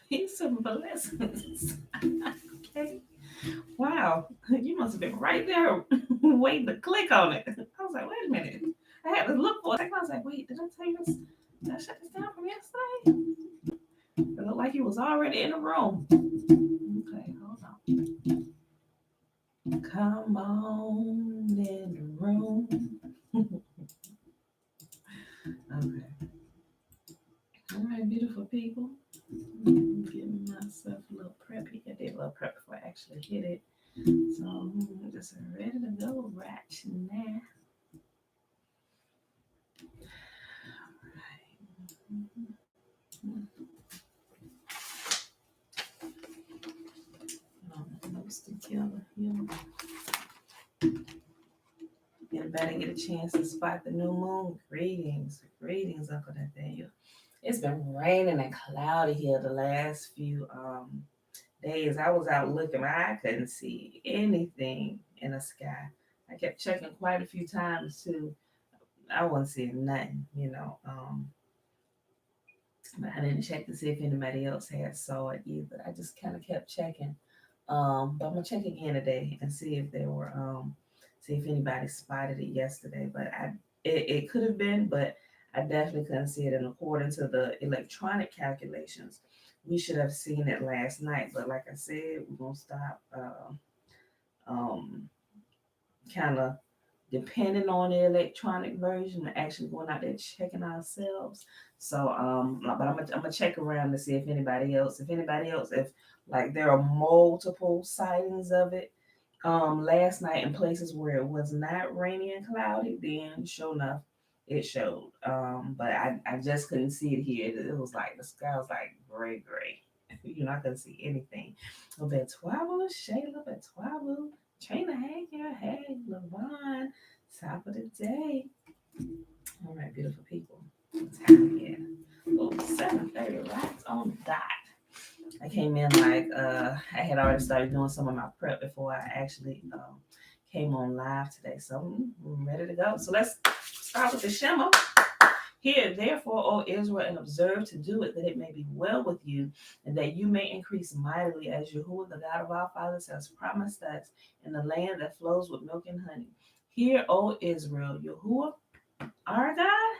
Peace and blessings. Okay. Wow. You must have been right there waiting to click on it. I was like, wait a minute. I had to look for a second. I was like, wait, did I tell you this? Did I shut this down from yesterday? It looked like he was already in the room. Okay, hold on. Come on in the room. Okay. All right, beautiful people. I'm getting myself a little preppy. I did a little prep before I actually hit it. So I'm just ready to go right now. Notes together here. Anybody get a chance to spot the new moon? Greetings. Greetings, Uncle Nathaniel. It's been raining and cloudy here the last few days. I was out looking, I couldn't see anything in the sky. I kept checking quite a few times too. I wasn't seeing nothing. But I didn't check to see if anybody else had saw it either. I just kind of kept checking. But I'm gonna check again today and see if there were see if anybody spotted it yesterday. But it could have been, but I definitely couldn't see it. And according to the electronic calculations, we should have seen it last night. But like I said, we're gonna stop um kind of depending on the electronic version and actually going out there checking ourselves. So but I'm gonna check around to see if like there are multiple sightings of it last night in places where it was not rainy and cloudy, then sure enough it showed. But I just couldn't see it here. It was like the sky was like gray. You're not gonna see anything. A bit twabble, Shayla, bit twabble. Trina, hey girl, hey, Levon, top of the day. All right, beautiful people. What time here? Oh, 7:30, right on the dot. I came in like I had already started doing some of my prep before I actually came on live today. So I'm ready to go. So let's start with the Shema. Hear therefore, O Israel, and observe to do it, that it may be well with you, and that you may increase mightily, as Yahuwah, the God of our fathers, has promised us, in the land that flows with milk and honey. Hear, O Israel, Yahuwah, our God,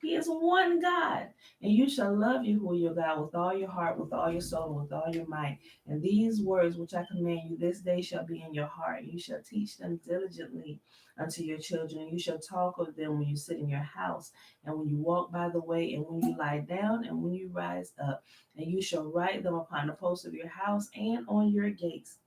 he is one God, and you shall love Yahuwah your God with all your heart, with all your soul, and with all your might. And these words which I command you this day shall be in your heart. You shall teach them diligently unto your children. You shall talk of them when you sit in your house, and when you walk by the way, and when you lie down, and when you rise up. And you shall write them upon the posts of your house and on your gates.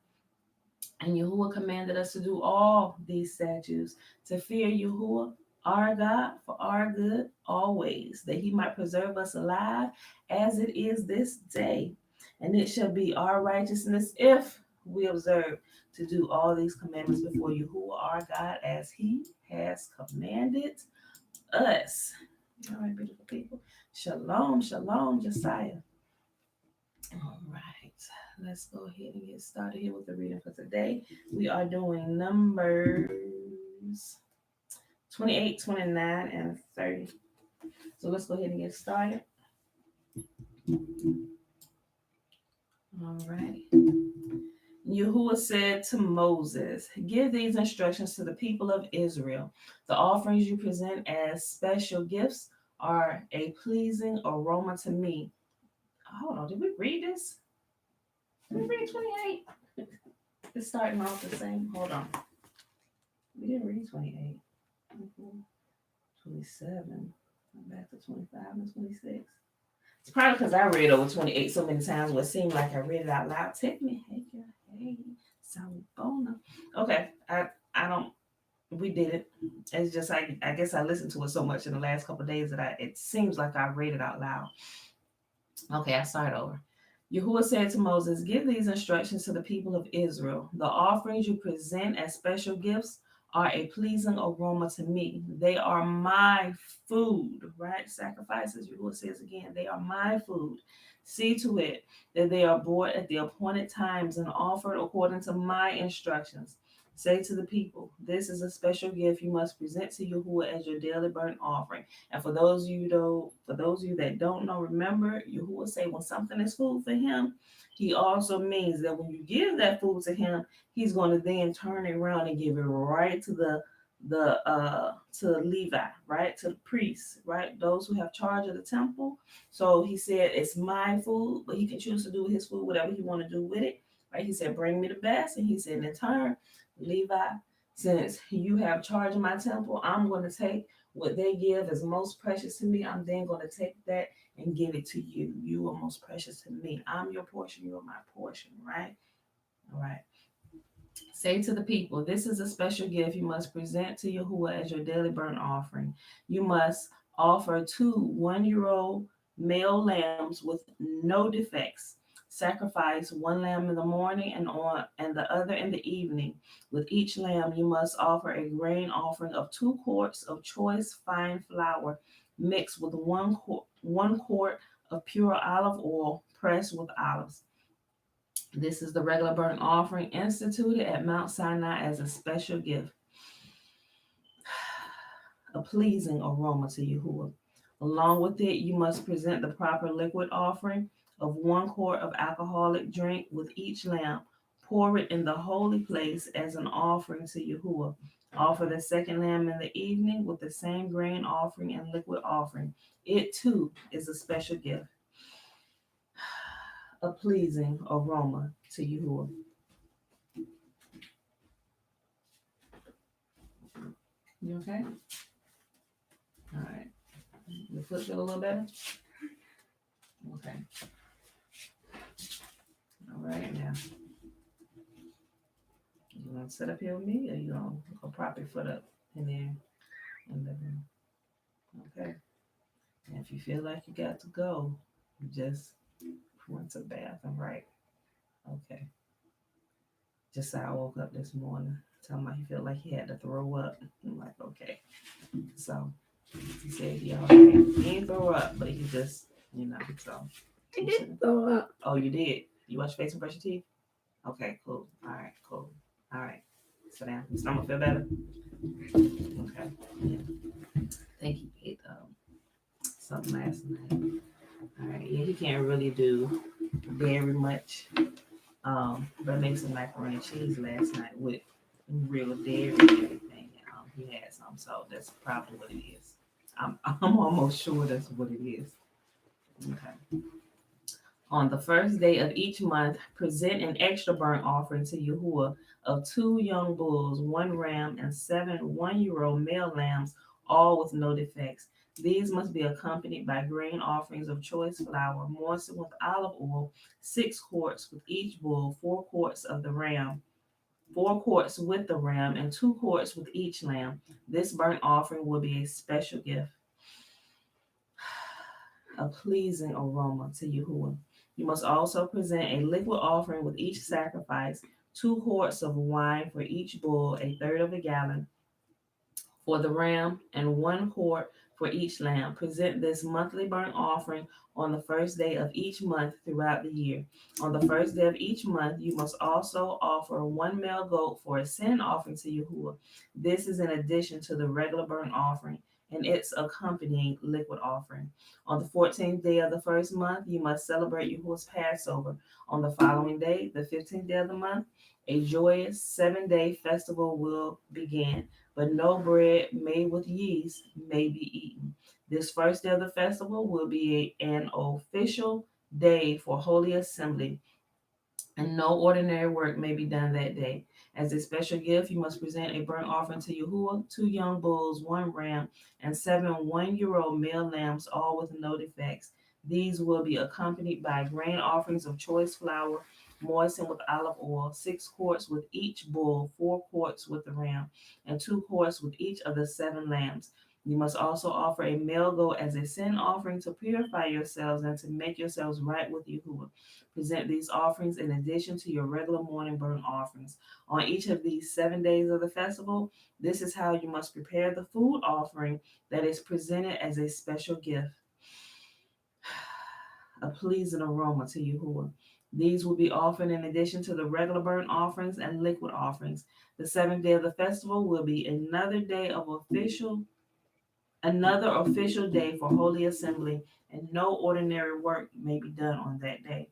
And Yahuwah commanded us to do all these statutes, to fear Yahuwah, our God, for our good always, that he might preserve us alive as it is this day. And it shall be our righteousness if we observe to do all these commandments before Yahuwah, our God, as he has commanded us. All right, beautiful people. Shalom, shalom, Josiah. All right, let's go ahead and get started here with the reading for today. We are doing Numbers 28, 29, and 30. So let's go ahead and get started. All right. Yahuwah said to Moses, give these instructions to the people of Israel. The offerings you present as special gifts are a pleasing aroma to me. Hold on, did we read this? Did we read 28? It's starting off the same. Hold on. We didn't read 28. 27. I'm back to 25 and 26. It's probably because I read over 28 so many times where it seemed like I read it out loud. Take me, hey girl, hey, Salbona. Okay, I don't. We did it. It's just I guess I listened to it so much in the last couple of days that it seems like I read it out loud. Okay, I start over. Yahuwah said to Moses, give these instructions to the people of Israel. The offerings you present as special gifts are a pleasing aroma to me. They are my food, right? Sacrifices, Yahuwah says again, they are my food. See to it that they are brought at the appointed times and offered according to my instructions. Say to the people, this is a special gift you must present to Yahuwah as your daily burnt offering. And for those of you that don't know, remember Yahuwah say when something is food for him, he also means that when you give that food to him, he's going to then turn it around and give it right to the to Levi, right? To the priests, right? Those who have charge of the temple. So he said it's my food, but he can choose to do with his food whatever he want to do with it. Right? He said, bring me the best. And he said, in turn, Levi, since you have charge of my temple, I'm going to take what they give as most precious to me. I'm then going to take that and give it to you. You are most precious to me. I'm your portion. You are my portion, right? All right. Say to the people, this is a special gift you must present to Yahuwah as your daily burnt offering. You must offer 2 1-year-old male lambs with no defects. Sacrifice one lamb in the morning and the other in the evening. With each lamb, you must offer a grain offering of 2 quarts of choice fine flour mixed with one quart of pure olive oil pressed with olives. This is the regular burnt offering instituted at Mount Sinai as a special gift, a pleasing aroma to Yahuwah. Along with it, you must present the proper liquid offering of 1 quart of alcoholic drink with each lamb. Pour it in the holy place as an offering to Yahuwah. Offer the second lamb in the evening with the same grain offering and liquid offering. It too is a special gift, a pleasing aroma to Yahuwah. You okay? All right. Your foot feel a little better? Okay. All right, now. You gonna sit up here with me or you gonna go prop your foot up in there in the room? Okay. And if you feel like you got to go, you just went to the bathroom, right? Okay. Just how I woke up this morning. Tell him he felt like he had to throw up. I'm like, okay. So he said he all right. He didn't throw up, but he just, so. I did throw up. Oh, you did? You wash your face and brush your teeth? Okay, cool. All right, cool. All right. Sit down. Your stomach feel better? Okay. Yeah. I think he ate something last night. All right. Yeah, he can't really do very much. But I made some macaroni and cheese last night with real dairy and everything. He had some, so that's probably what it is. I'm almost sure that's what it is. Okay. On the first day of each month, present an extra burnt offering to Yahuwah of 2 young bulls, 1 ram, and 7 1-year-old male lambs, all with no defects. These must be accompanied by grain offerings of choice flour, moistened with olive oil, 6 quarts with each bull, 4 quarts of the ram, 4 quarts with the ram, and 2 quarts with each lamb. This burnt offering will be a special gift, a pleasing aroma to Yahuwah. You must also present a liquid offering with each sacrifice, 2 quarts of wine for each bull, a third of a gallon for the ram, and 1 quart for each lamb. Present this monthly burnt offering on the first day of each month throughout the year. On the first day of each month, you must also offer 1 male goat for a sin offering to Yahuwah. This is in addition to the regular burnt offering and its accompanying liquid offering. On the 14th day of the first month, you must celebrate Yahuwah's Passover. On the following day, the 15th day of the month, a joyous 7-day festival will begin, but no bread made with yeast may be eaten. This first day of the festival will be an official day for Holy Assembly, and no ordinary work may be done that day. As a special gift, you must present a burnt offering to Yahuwah, 2 young bulls, 1 ram, and 7 1-year-old male lambs, all with no defects. These will be accompanied by grain offerings of choice flour, moistened with olive oil, 6 quarts with each bull, 4 quarts with the ram, and 2 quarts with each of the 7 lambs. You must also offer a male goat as a sin offering to purify yourselves and to make yourselves right with Yahuwah. Present these offerings in addition to your regular morning burnt offerings. On each of these 7 days of the festival, this is how you must prepare the food offering that is presented as a special gift, a pleasing aroma to Yahuwah. These will be offered in addition to the regular burnt offerings and liquid offerings. The seventh day of the festival will be another official day for holy assembly, and no ordinary work may be done on that day.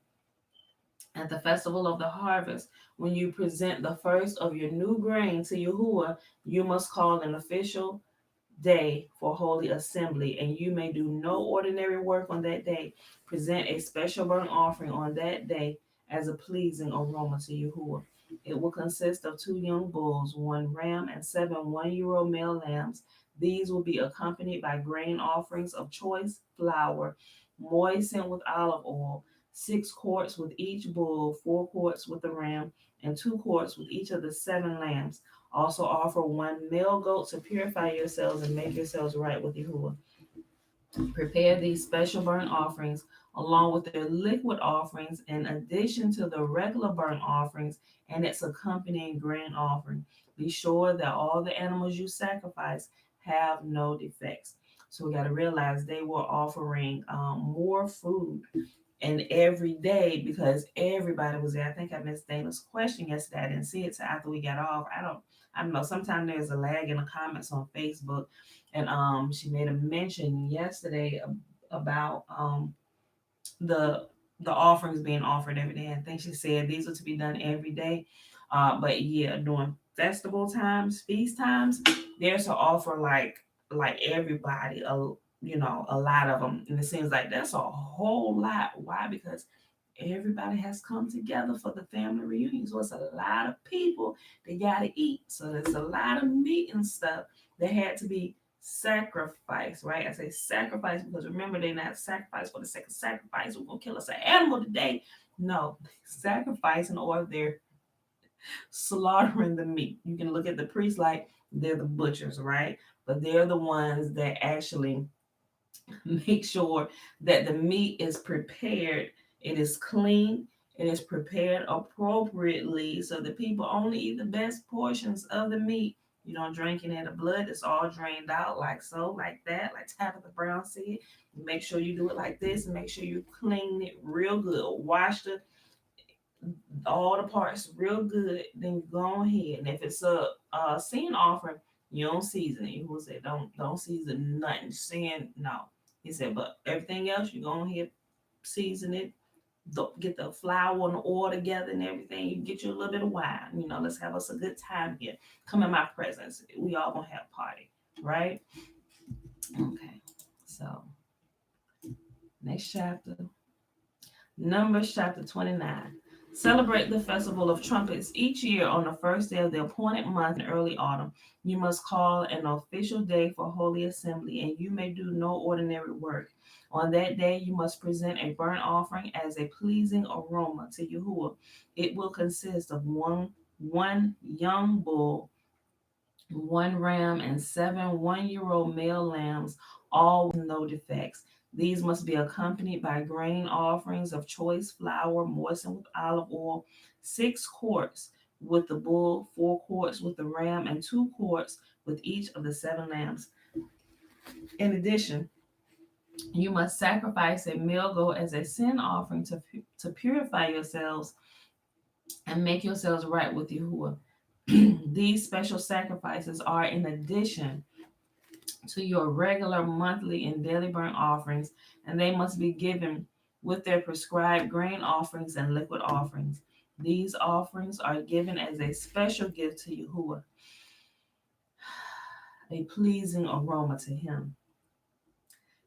At the festival of the harvest, when you present the first of your new grain to Yahuwah, you must call an official day for holy assembly, and you may do no ordinary work on that day. Present a special burnt offering on that day as a pleasing aroma to Yahuwah. It will consist of 2 young bulls, 1 ram, and 7 one-year old male lambs. These will be accompanied by grain offerings of choice flour, moistened with olive oil, 6 quarts with each bull, 4 quarts with the ram, and 2 quarts with each of the 7 lambs. Also offer 1 male goat to purify yourselves and make yourselves right with Yahuwah. Prepare these special burnt offerings along with their liquid offerings in addition to the regular burnt offerings and its accompanying grain offering. Be sure that all the animals you sacrifice have no defects. So we got to realize they were offering more food and every day because everybody was there. I think I missed Dana's question yesterday. I didn't see it till after we got off. I don't know. Sometimes there's a lag in the comments on Facebook, and she made a mention yesterday about the the offerings being offered every day. I think she said these are to be done every day. But yeah, during festival times, feast times, there's an offer like everybody, a lot of them, and it seems like that's a whole lot. Why? Because everybody has come together for the family reunion. So it's a lot of people that gotta eat. So there's a lot of meat and stuff that had to be sacrificed, right? I say sacrifice because remember they're not sacrificed for the sake of sacrifice. We're gonna kill us an animal today. No, sacrifice in order they're slaughtering the meat. You can look at the priests like they're the butchers, right? But they're the ones that actually make sure that the meat is prepared, it is clean, it is prepared appropriately so that people only eat the best portions of the meat. You don't drink any of the blood, it's all drained out like so, like that, like Tabitha Brown said. Make sure you do it like this and make sure you clean it real good. Wash all the parts real good, then you go ahead. And if it's a sin offering, you don't season it. He will say, don't season nothing. Sin, no. He said, but everything else, you go ahead, season it. Get the flour and the oil together and everything. You get you a little bit of wine. Let's have us a good time here. Come in my presence. We all gonna have a party, right? Okay. So next chapter. Numbers chapter 29. Celebrate the festival of trumpets each year on the first day of the appointed month in early autumn. You must call an official day for holy assembly, and you may do no ordinary work. On that day, you must present a burnt offering as a pleasing aroma to Yahuwah. It will consist of one young bull, 1 ram, and 7 one-year old male lambs, all with no defects. These must be accompanied by grain offerings of choice flour moistened with olive oil, 6 quarts with the bull, 4 quarts with the ram, and 2 quarts with each of the 7 lambs. In addition, you must sacrifice a male goat as a sin offering to purify yourselves and make yourselves right with Yahuwah. These special sacrifices are in addition to your regular monthly and daily burnt offerings, and they must be given with their prescribed grain offerings and liquid offerings. These offerings are given as a special gift to Yahuwah, a pleasing aroma to him.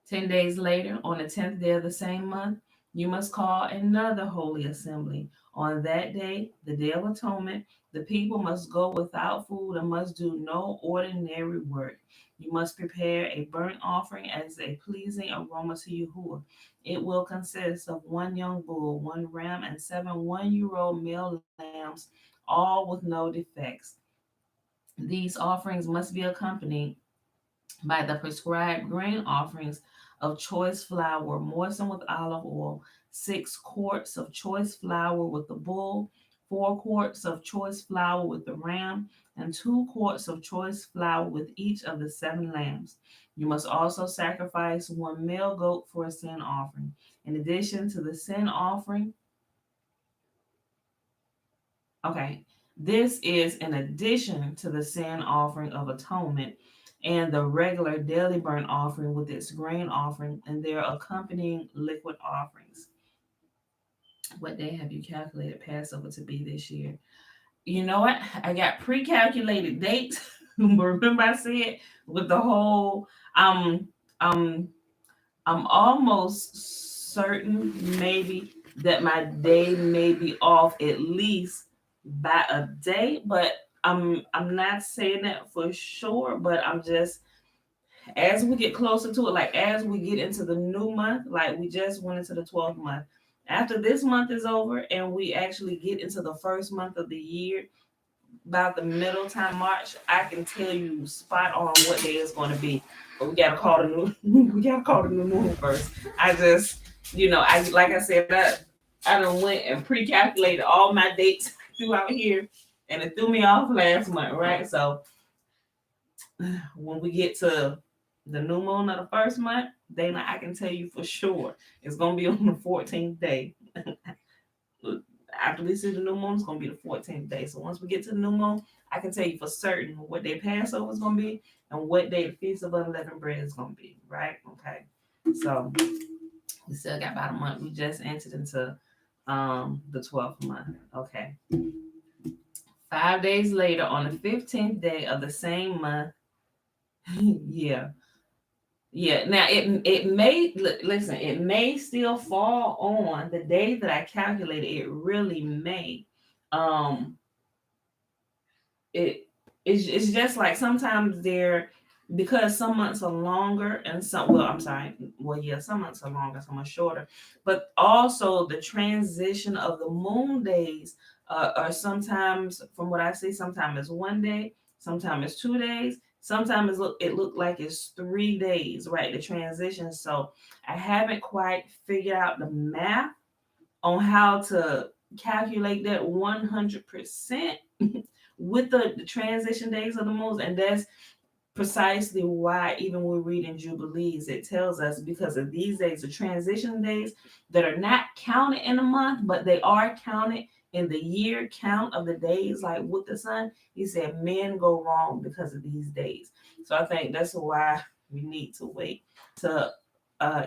10 days later, on the 10th day of the same month, you must call another holy assembly. On that day, the Day of Atonement, the people must go without food and must do no ordinary work. You must prepare a burnt offering as a pleasing aroma to Yahuwah. It will consist of 1 young bull, 1 ram, and 7 one-year-old male lambs, all with no defects. These offerings must be accompanied by the prescribed grain offerings of choice flour moistened with olive oil, 6 quarts of choice flour with the bull, 4 quarts of choice flour with the ram, and 2 quarts of choice flour with each of the 7 lambs. You must also sacrifice 1 male goat for a sin offering. In addition to the sin offering, Okay. This is in addition to the sin offering of atonement and the regular daily burnt offering with its grain offering and their accompanying liquid offerings. What day have you calculated Passover to be this year? You know what? I got pre-calculated dates. Remember I said with the whole um um I'm almost certain maybe that my day may be off at least by a day, but I'm not saying that for sure, but I'm just as we get closer to it, like as we get into the new month, like we just went into the 12th month. After this month is over and we actually get into the first month of the year, about the middle time March, I can tell you spot on what day it's going to be. But we gotta call the new we gotta call the new moon first. I just I like I said I done went and pre-calculated all my dates throughout here, and it threw me off last month, right? So when we get to the new moon of the first month, Dana, I can tell you for sure it's gonna be on the 14th day. After we see the new moon, it's gonna be the 14th day. So once we get to the new moon, I can tell you for certain what day Passover is gonna be and what day the Feast of Unleavened Bread is gonna be, right? Okay. So we still got about a month. We just entered into the 12th month. Okay. 5 days later, on the 15th day of the same month, yeah. Yeah, now it may listen, it may still fall on the day that I calculated. It really may. Um, it it's just like sometimes they're because some months are longer and some I'm sorry, well yeah, some months are longer, some are shorter, but also the transition of the moon days are sometimes, from what I see, sometimes it's one day, sometimes it's 2 days, sometimes it look like it's 3 days, right, the transition. So I haven't quite figured out the math on how to calculate that 100% with the transition days of the moons. And that's precisely why, even when we're reading Jubilees, it tells us because of these days, the transition days that are not counted in a month, but they are counted in the year count of the days, like with the sun. He said men go wrong because of these days. So I think that's why we need to wait to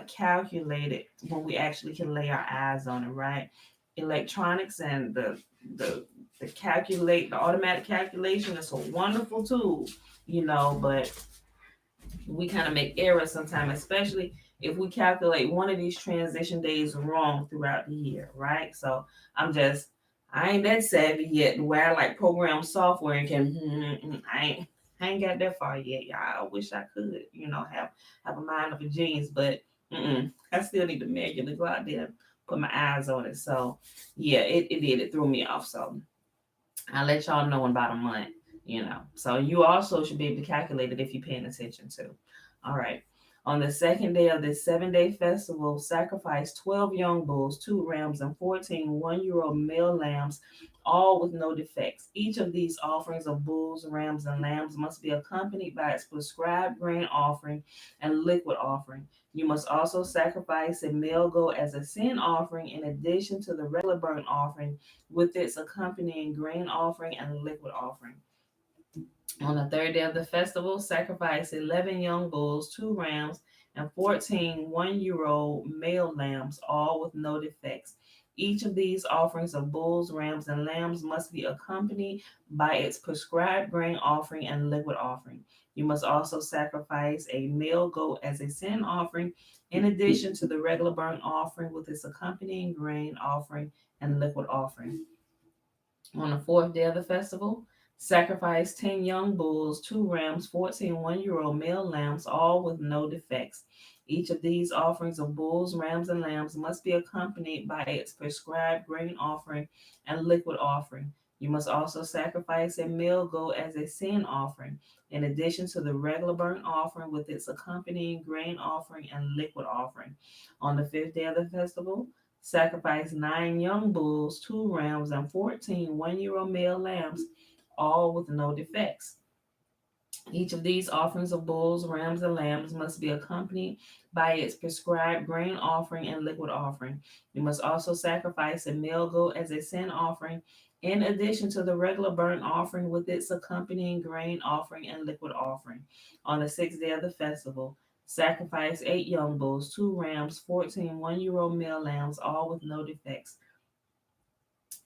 calculate it when we actually can lay our eyes on it, right? Electronics and the automatic calculation is a wonderful tool, but we kind of make errors sometimes, especially if we calculate one of these transition days wrong throughout the year, right? So I ain't that savvy yet where I like program software and can I ain't got that far yet, y'all. I wish I could, have a mind of a genius, but I still need to manually go out there and put my eyes on it. So yeah, it threw me off. So I'll let y'all know in about a month. So you also should be able to calculate it if you're paying attention to. All right. On the second day of this 7 day festival, sacrifice 12 young bulls, 2 rams, and 14 one-year old male lambs, all with no defects. Each of these offerings of bulls, rams, and lambs must be accompanied by its prescribed grain offering and liquid offering. You must also sacrifice a male goat as a sin offering in addition to the regular burnt offering with its accompanying grain offering and liquid offering. On the third day of the festival, sacrifice 11 young bulls, 2 rams, and 14 one-year old male lambs, all with no defects. Each of these offerings of bulls, rams, and lambs must be accompanied by its prescribed grain offering and liquid offering. You must also sacrifice a male goat as a sin offering, in addition to the regular burnt offering with its accompanying grain offering and liquid offering. On the fourth day of the festival, sacrifice 10 young bulls, 2 rams, 14 one-year old male lambs, all with no defects. Each of these offerings of bulls, rams, and lambs must be accompanied by its prescribed grain offering and liquid offering. You must also sacrifice a male goat as a sin offering, in addition to the regular burnt offering with its accompanying grain offering and liquid offering. On the fifth day of the festival, sacrifice 9 young bulls, 2 rams, and 14 one-year old male lambs, all with no defects. Each of these offerings of bulls, rams, and lambs must be accompanied by its prescribed grain offering and liquid offering. You must also sacrifice a male goat as a sin offering, in addition to the regular burnt offering with its accompanying grain offering and liquid offering. On the sixth day of the festival, sacrifice 8 young bulls, 2 rams, 14 one-year old male lambs, all with no defects.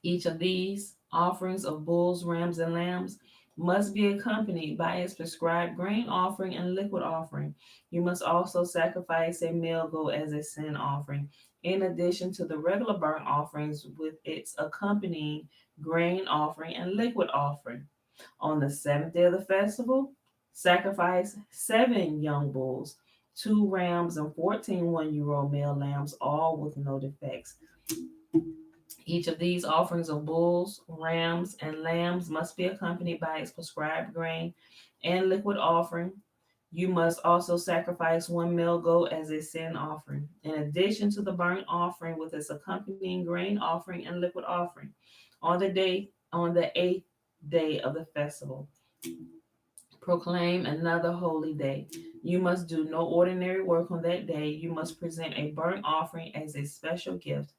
Each of these offerings of bulls, rams, and lambs must be accompanied by its prescribed grain offering and liquid offering. You must also sacrifice a male goat as a sin offering, in addition to the regular burnt offerings with its accompanying grain offering and liquid offering. On the seventh day of the festival, sacrifice 7 young bulls, 2 rams, and 14 one-year old male lambs, all with no defects. Each of these offerings of bulls, rams, and lambs must be accompanied by its prescribed grain and liquid offering. You must also sacrifice 1 male goat as a sin offering, in addition to the burnt offering with its accompanying grain offering and liquid offering. On the eighth day of the festival, proclaim another holy day. You must do no ordinary work on that day. You must present a burnt offering as a special gift,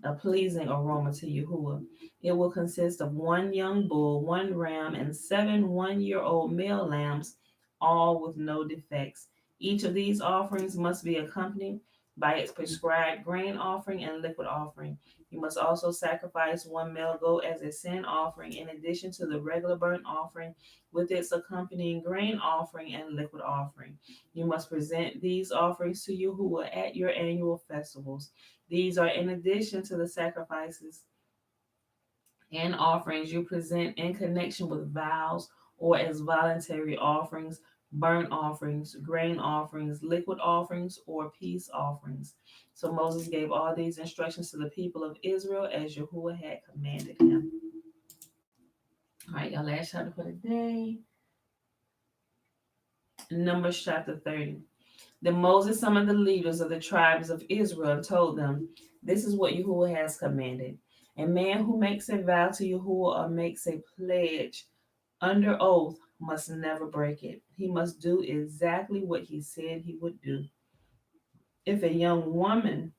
a pleasing aroma to Yahuwah. It will consist of 1 young bull, 1 ram, and 7 one-year-old male lambs, all with no defects. Each of these offerings must be accompanied by its prescribed grain offering and liquid offering. You must also sacrifice 1 male goat as a sin offering, in addition to the regular burnt offering with its accompanying grain offering and liquid offering. You must present these offerings to Yahuwah at your annual festivals. These are in addition to the sacrifices and offerings you present in connection with vows or as voluntary offerings, burnt offerings, grain offerings, liquid offerings, or peace offerings. So Moses gave all these instructions to the people of Israel as Yahuwah had commanded him. All right, y'all, last chapter for the day. Numbers chapter 30. Then Moses summoned the leaders of the tribes of Israel and told them, "This is what Yahuwah has commanded. A man who makes a vow to Yahuwah or makes a pledge under oath must never break it. He must do exactly what he said he would do. If a young woman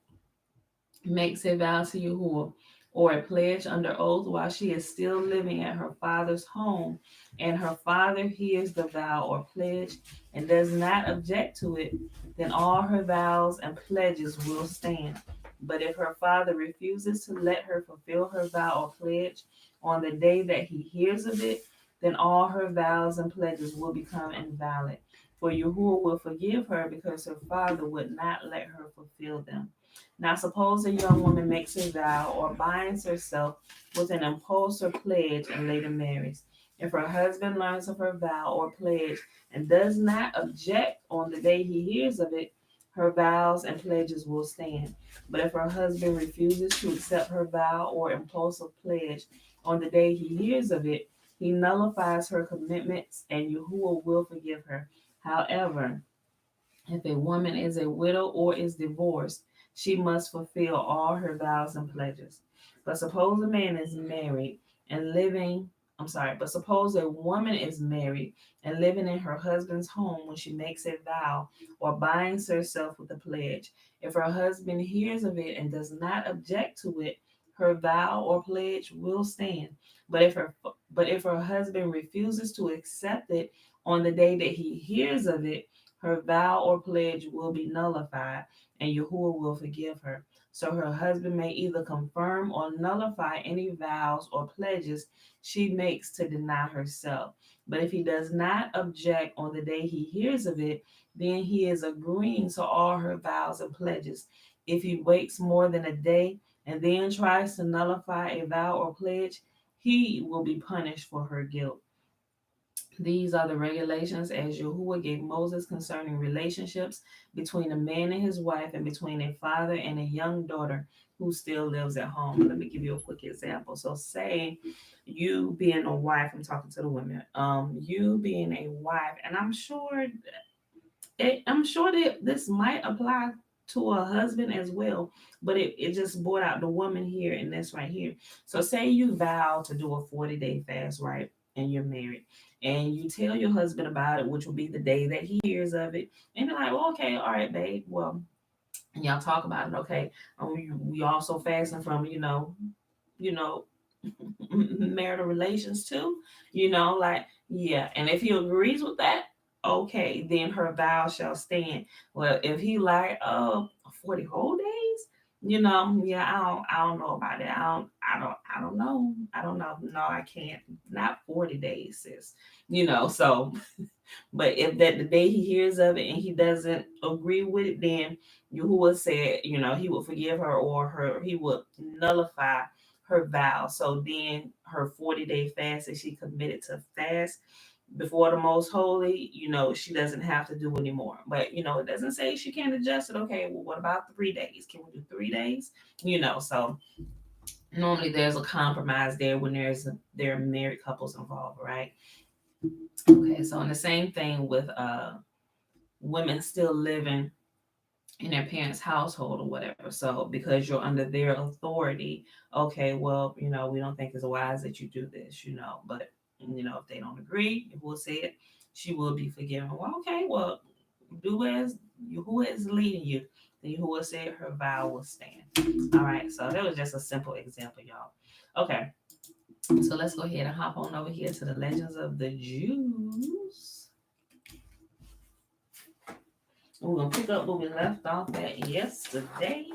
makes a vow to Yahuwah or a pledge under oath while she is still living at her father's home, and her father hears the vow or pledge and does not object to it, then all her vows and pledges will stand. But if her father refuses to let her fulfill her vow or pledge on the day that he hears of it, then all her vows and pledges will become invalid. For Yahuwah will forgive her because her father would not let her fulfill them. Now, suppose a young woman makes a vow or binds herself with an impulse or pledge and later marries. If her husband learns of her vow or pledge and does not object on the day he hears of it, her vows and pledges will stand. But if her husband refuses to accept her vow or impulsive pledge on the day he hears of it, he nullifies her commitments and Yahuwah will forgive her. However, if a woman is a widow or is divorced, she must fulfill all her vows and pledges. But suppose a man is married and living, but suppose a woman is married and living in her husband's home when she makes a vow or binds herself with a pledge. If her husband hears of it and does not object to it, her vow or pledge will stand. But if her husband refuses to accept it on the day that he hears of it, her vow or pledge will be nullified, and Yahuwah will forgive her. So her husband may either confirm or nullify any vows or pledges she makes to deny herself. But if he does not object on the day he hears of it, then he is agreeing to all her vows and pledges. If he waits more than a day and then tries to nullify a vow or pledge, he will be punished for her guilt. These are the regulations as Yahuwah gave Moses concerning relationships between a man and his wife and between a father and a young daughter who still lives at home. Let me give you a quick example. So say you being a wife, I'm talking to the women, you being a wife, and I'm sure that this might apply to a husband as well, but it just brought out the woman here and this right here. So say you vow to do a 40-day fast, right? And you're married. And you tell your husband about it, which will be the day that he hears of it. And you're like, well, okay, all right, babe. Well, and y'all talk about it. Okay, we also fasting from you know marital relations too. Like, yeah. And if he agrees with that, okay, then her vow shall stand. Well, if he like 40 whole days, yeah, I don't know about it. I don't know. No, I can't. Not 40 days, sis. So but if that the day he hears of it and he doesn't agree with it, then Yahuwah said, he would forgive her, or he would nullify her vow. So then her 40-day fast that she committed to fast before the most holy, she doesn't have to do anymore. But it doesn't say she can't adjust it. Okay, well, what about 3 days? Can we do 3 days? So normally there's a compromise there when there are married couples involved, right? Okay, so and the same thing with women still living in their parents' household or whatever. So because you're under their authority, okay, well, we don't think it's wise that you do this, but if they don't agree, Yahuwah said she will be forgiven. Well, okay, well, do as Yahuwah is leading you. Then Yahuwah said her vow will stand. All right, so that was just a simple example, y'all. Okay, so let's go ahead and hop on over here to the Legends of the Jews. We're gonna pick up where we left off at yesterday.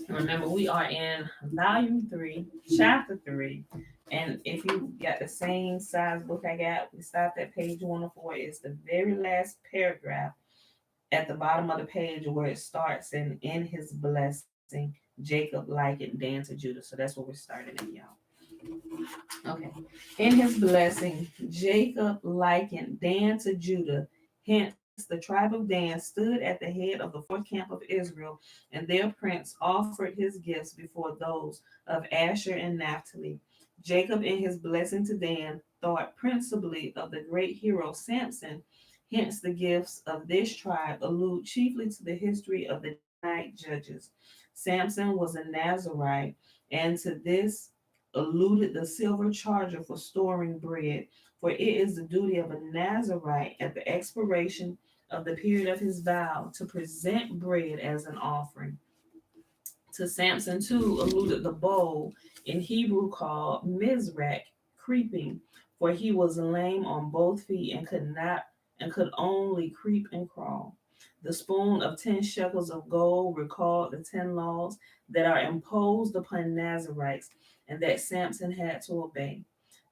Remember, we are in volume 3, chapter 3. And if you got the same size book I got, we stopped at page 104. It's the very last paragraph at the bottom of the page where it starts in his blessing, Jacob likened Dan to Judah. So that's what we're starting at, y'all. Okay. In his blessing, Jacob likened Dan to Judah. Hence, the tribe of Dan stood at the head of the fourth camp of Israel, and their prince offered his gifts before those of Asher and Naphtali. Jacob, in his blessing to Dan, thought principally of the great hero Samson. Hence, the gifts of this tribe allude chiefly to the history of the Danite judges. Samson was a Nazarite, and to this alluded the silver charger for storing bread, for it is the duty of a Nazarite at the expiration of the period of his vow to present bread as an offering. To Samson too alluded the bowl, in Hebrew called Mizrach, creeping, for he was lame on both feet and could only creep and crawl. The spoon of 10 shekels of gold recalled the 10 laws that are imposed upon Nazarites and that Samson had to obey.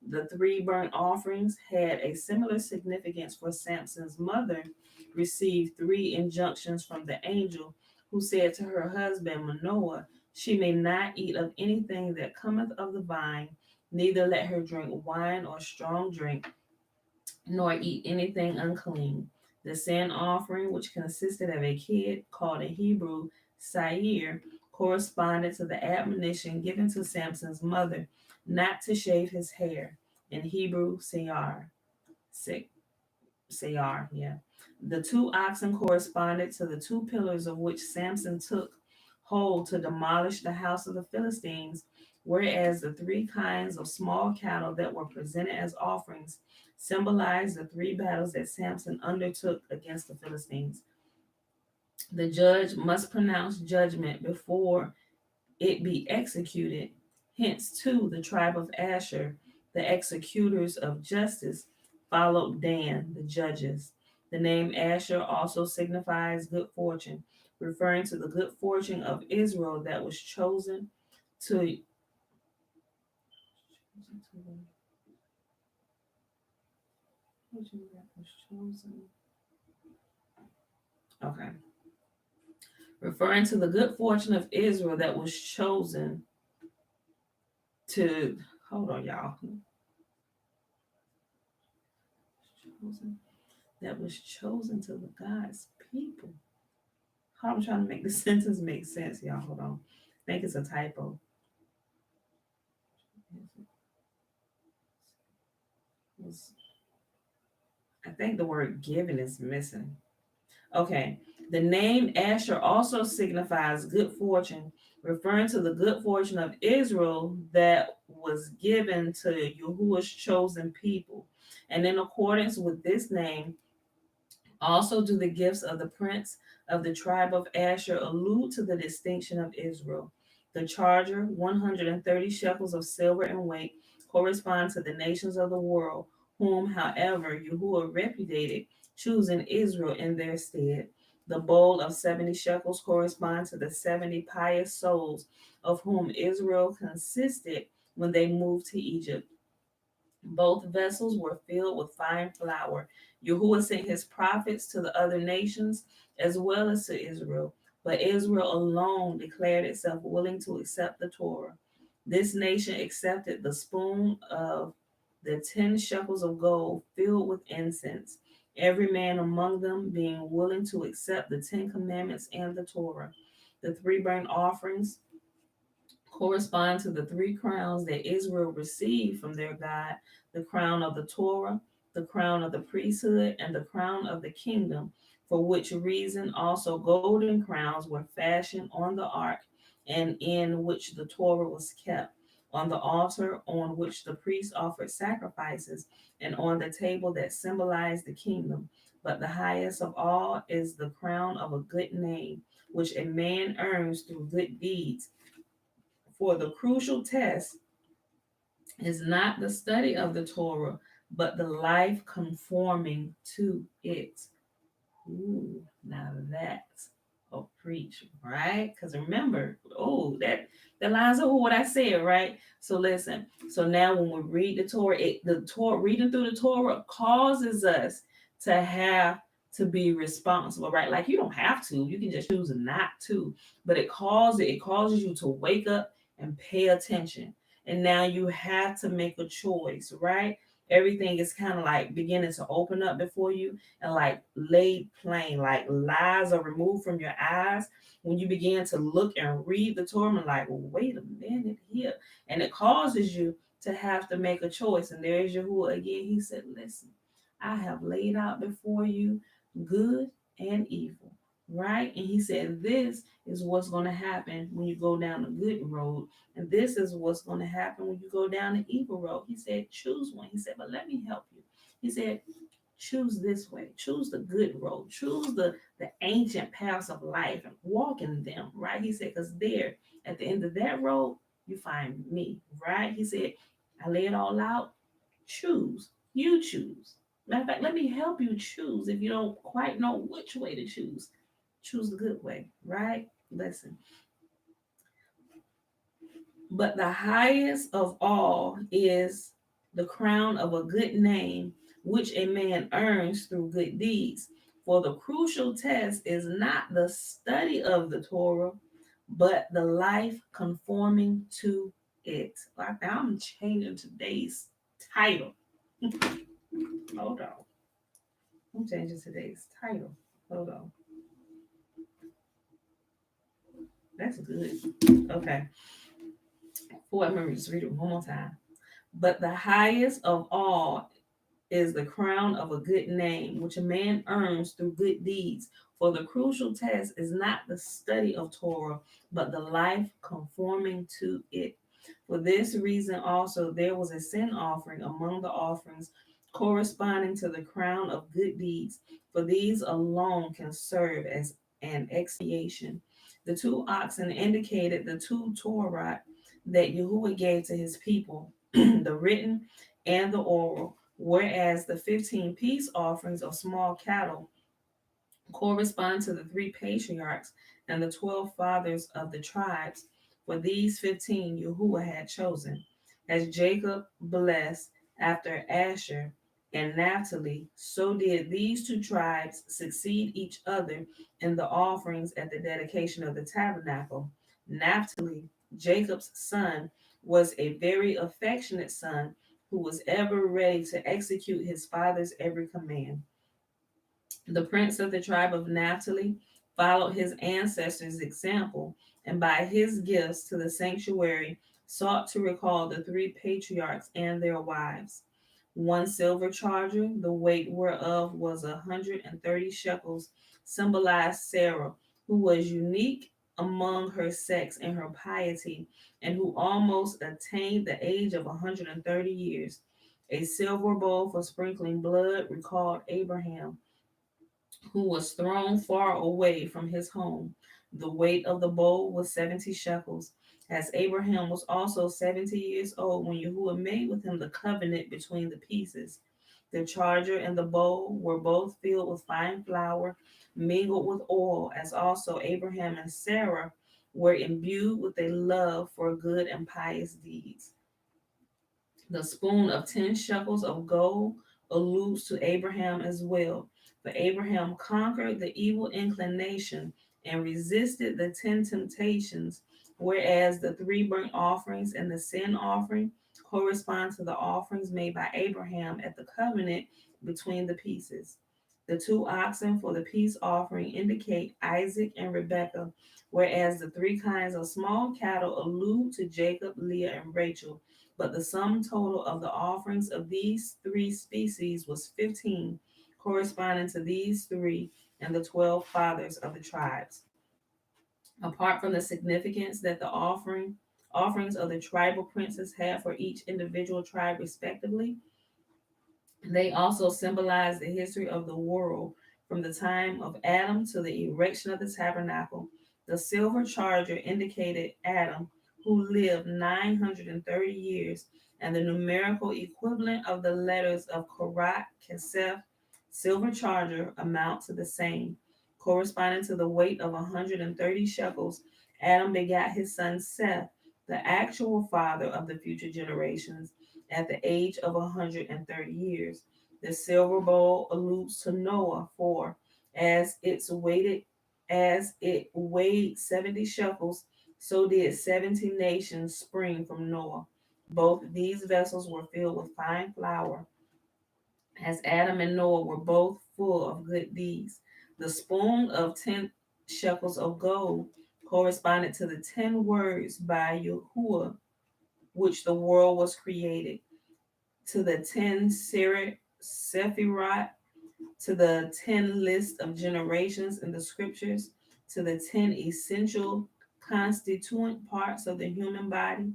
The 3 burnt offerings had a similar significance, for Samson's mother received 3 injunctions from the angel who said to her husband Manoah, she may not eat of anything that cometh of the vine, neither let her drink wine or strong drink, nor eat anything unclean. The sin offering, which consisted of a kid called in Hebrew Sair, corresponded to the admonition given to Samson's mother not to shave his hair, in Hebrew Sayar. Sayar, yeah. The 2 oxen corresponded to the 2 pillars of which Samson took hold to demolish the house of the Philistines, whereas the 3 kinds of small cattle that were presented as offerings symbolized the 3 battles that Samson undertook against the Philistines. The judge must pronounce judgment before it be executed. Hence, too, the tribe of Asher, the executors of justice, followed Dan, the judges. The name Asher also signifies good fortune, referring to the good fortune of Israel that was chosen to. Okay. Referring to the good fortune of Israel that was chosen to. Hold on, y'all. That was chosen to the God's people. I'm trying to make the sentence make sense, y'all. Hold on. I think it's a typo. I think the word given is missing. Okay. The name Asher also signifies good fortune, referring to the good fortune of Israel that was given to Yahuwah's chosen people. And in accordance with this name, Also, do the gifts of the prince of the tribe of Asher allude to the distinction of Israel? The charger, 130 shekels of silver in weight, correspond to the nations of the world, whom, however, Yahuwah repudiated, choosing Israel in their stead. The bowl of 70 shekels correspond to the 70 pious souls of whom Israel consisted when they moved to Egypt. Both vessels were filled with fine flour. Yahuwah sent his prophets to the other nations as well as to Israel, but Israel alone declared itself willing to accept the Torah. This nation accepted the spoon of the 10 shekels of gold filled with incense, every man among them being willing to accept the 10 commandments and the Torah. The three burnt offerings correspond to the three crowns that Israel received from their God: the crown of the Torah, the crown of the priesthood, and the crown of the kingdom, for which reason also golden crowns were fashioned on the ark and in which the Torah was kept, on the altar on which the priests offered sacrifices, and on the table that symbolized the kingdom. But the highest of all is the crown of a good name, which a man earns through good deeds. For the crucial test is not the study of the Torah, but the life conforming to it. Ooh, now that's a preach, right? Because remember, that lines up with what I said, right? So listen. So now when we read the Torah, the Torah reading through the Torah causes us to have to be responsible, right? Like you don't have to, you can just choose not to, but it causes you to wake up and pay attention. And now you have to make a choice, right? Everything is kind of like beginning to open up before you and like laid plain, like lies are removed from your eyes when you begin to look and read the Torah and like, well, wait a minute here. And it causes you to have to make a choice. And there's Yahuwah again. He said, listen, I have laid out before you good and evil. Right? And he said, this is what's going to happen when you go down the good road. And this is what's going to happen when you go down the evil road. He said, choose one. He said, but let me help you. He said, choose this way, choose the good road, choose the ancient paths of life and walk in them, right? He said, because there at the end of that road you find me, right? He said, I lay it all out. Choose, you choose. Matter of fact, let me help you choose. If you don't quite know which way to choose the good way, right? Listen, but the highest of all is the crown of a good name, which a man earns through good deeds. For the crucial test is not the study of the Torah, but the life conforming to it. Like I'm changing today's title. Hold on. I'm changing today's title. Hold on. That's good. Okay. Let me just read it one more time. But the highest of all is the crown of a good name, which a man earns through good deeds. For the crucial test is not the study of Torah, but the life conforming to it. For this reason also there was a sin offering among the offerings corresponding to the crown of good deeds, for these alone can serve as an expiation. The two oxen indicated the two Torah that Yahuwah gave to his people, the written and the oral, whereas the 15 peace offerings of small cattle correspond to the three patriarchs and the 12 fathers of the tribes. For these 15 Yahuwah had chosen. As Jacob blessed after Asher and Naphtali, so did these two tribes succeed each other in the offerings at the dedication of the tabernacle. Naphtali, Jacob's son, was a very affectionate son who was ever ready to execute his father's every command. The prince of the tribe of Naphtali followed his ancestors' example, and by his gifts to the sanctuary sought to recall the three patriarchs and their wives. One silver charger, the weight whereof was 130 shekels, symbolized Sarah, who was unique among her sex in her piety, and who almost attained the age of 130 years. A silver bowl for sprinkling blood recalled Abraham, who was thrown far away from his home. The weight of the bowl was 70 shekels, as Abraham was also 70 years old when Yahuwah made with him the covenant between the pieces. The charger and the bowl were both filled with fine flour, mingled with oil, as also Abraham and Sarah were imbued with a love for good and pious deeds. The spoon of 10 shekels of gold alludes to Abraham as well. For Abraham conquered the evil inclination and resisted the 10 temptations, whereas the three burnt offerings and the sin offering correspond to the offerings made by Abraham at the covenant between the pieces. The two oxen for the peace offering indicate Isaac and Rebekah, whereas the three kinds of small cattle allude to Jacob, Leah, and Rachel, but the sum total of the offerings of these three species was 15, corresponding to these three and the 12 fathers of the tribes. Apart from the significance that the offerings of the tribal princes had for each individual tribe respectively, they also symbolize the history of the world from the time of Adam to the erection of the tabernacle. The silver charger indicated Adam, who lived 930 years, and the numerical equivalent of the letters of Korat, Kesef, silver charger amount to the same. Corresponding to the weight of 130 shekels, Adam begat his son Seth, the actual father of the future generations, at the age of 130 years. The silver bowl alludes to Noah, for as it weighed 70 shekels, so did 70 nations spring from Noah. Both these vessels were filled with fine flour, as Adam and Noah were both full of good deeds. The spoon of 10 shekels of gold corresponded to the 10 words by Yahuwah, which the world was created, to the 10 Sephirot, to the 10 list of generations in the scriptures, to the 10 essential constituent parts of the human body,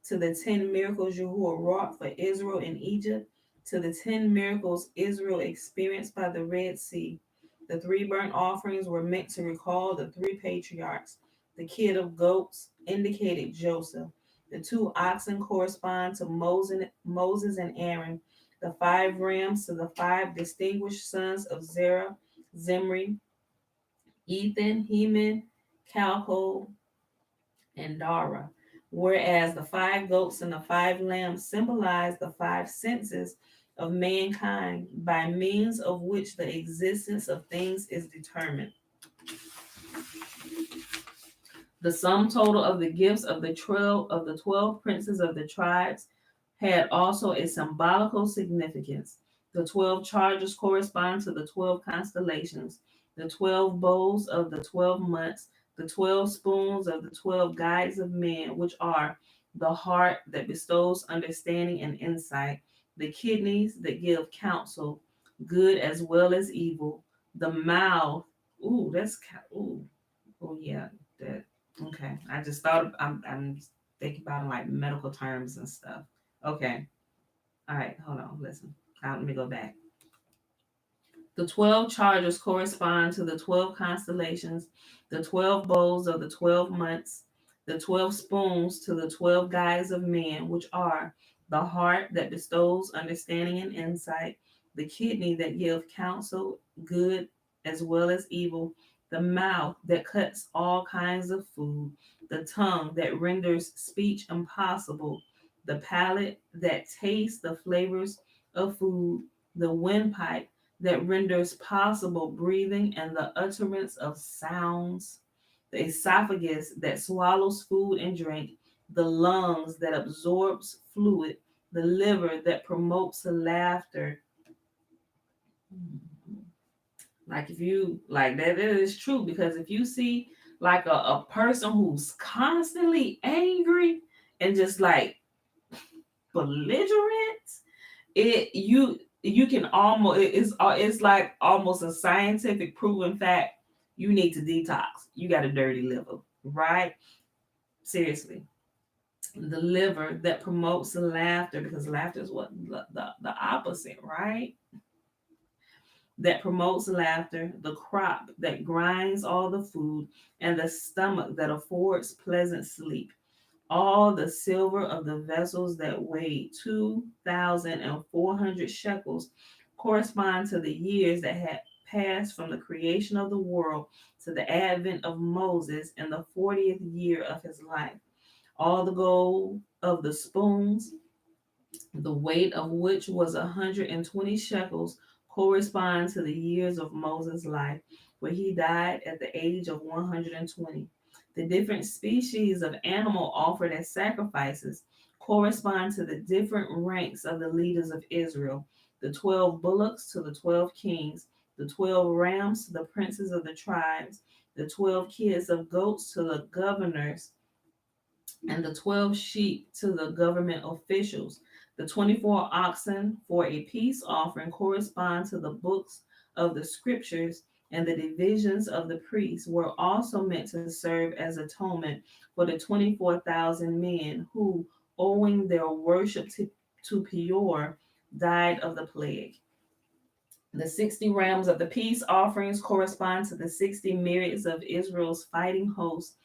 to the 10 miracles Yahuwah wrought for Israel in Egypt, to the 10 miracles Israel experienced by the Red Sea. The three burnt offerings were meant to recall the three patriarchs. The kid of goats indicated Joseph. The two oxen correspond to Moses and Aaron. The five rams to the five distinguished sons of Zerah, Zimri, Ethan, Heman, Calcol, and Dara. Whereas the five goats and the five lambs symbolize the five senses of mankind by means of which the existence of things is determined. The sum total of the gifts of the 12 princes of the tribes had also a symbolical significance. The 12 charges correspond to the 12 constellations, the 12 bowls of the 12 months, the 12 spoons of the 12 guides of men, which are the heart that bestows understanding and insight, the kidneys that give counsel, good as well as evil, the mouth. Ooh, ooh, oh yeah, that okay. I just thought I'm thinking about in like medical terms and stuff. Okay. All right, hold on, listen. Let me go back. The 12 charges correspond to the 12 constellations, the 12 bowls of the 12 months, the 12 spoons to the 12 guides of men, which are the heart that bestows understanding and insight, the kidney that gives counsel, good as well as evil, the mouth that cuts all kinds of food, the tongue that renders speech impossible, the palate that tastes the flavors of food, the windpipe that renders possible breathing and the utterance of sounds, the esophagus that swallows food and drink, the lungs that absorbs fluid, the liver that promotes laughter. Like if you like that is true, because if you see like a person who's constantly angry and just like belligerent, you can almost it's like almost a scientific proven fact. You need to detox. You got a dirty liver, right? Seriously, the liver that promotes laughter, because laughter is what the opposite, right? that promotes laughter, the crop that grinds all the food, and the stomach that affords pleasant sleep. All the silver of the vessels that weighed 2,400 shekels correspond to the years that had passed from the creation of the world to the advent of Moses in the 40th year of his life. All the gold of the spoons, the weight of which was 120 shekels, correspond to the years of Moses' life, where he died at the age of 120. The different species of animal offered as sacrifices correspond to the different ranks of the leaders of Israel: the 12 bullocks to the 12 kings, the 12 rams to the princes of the tribes, the 12 kids of goats to the governors, and the 12 sheep to the government officials. The 24 oxen for a peace offering correspond to the books of the scriptures, and the divisions of the priests were also meant to serve as atonement for the 24,000 men who, owing their worship to Peor, died of the plague. The 60 rams of the peace offerings correspond to the 60 myriads of Israel's fighting hosts,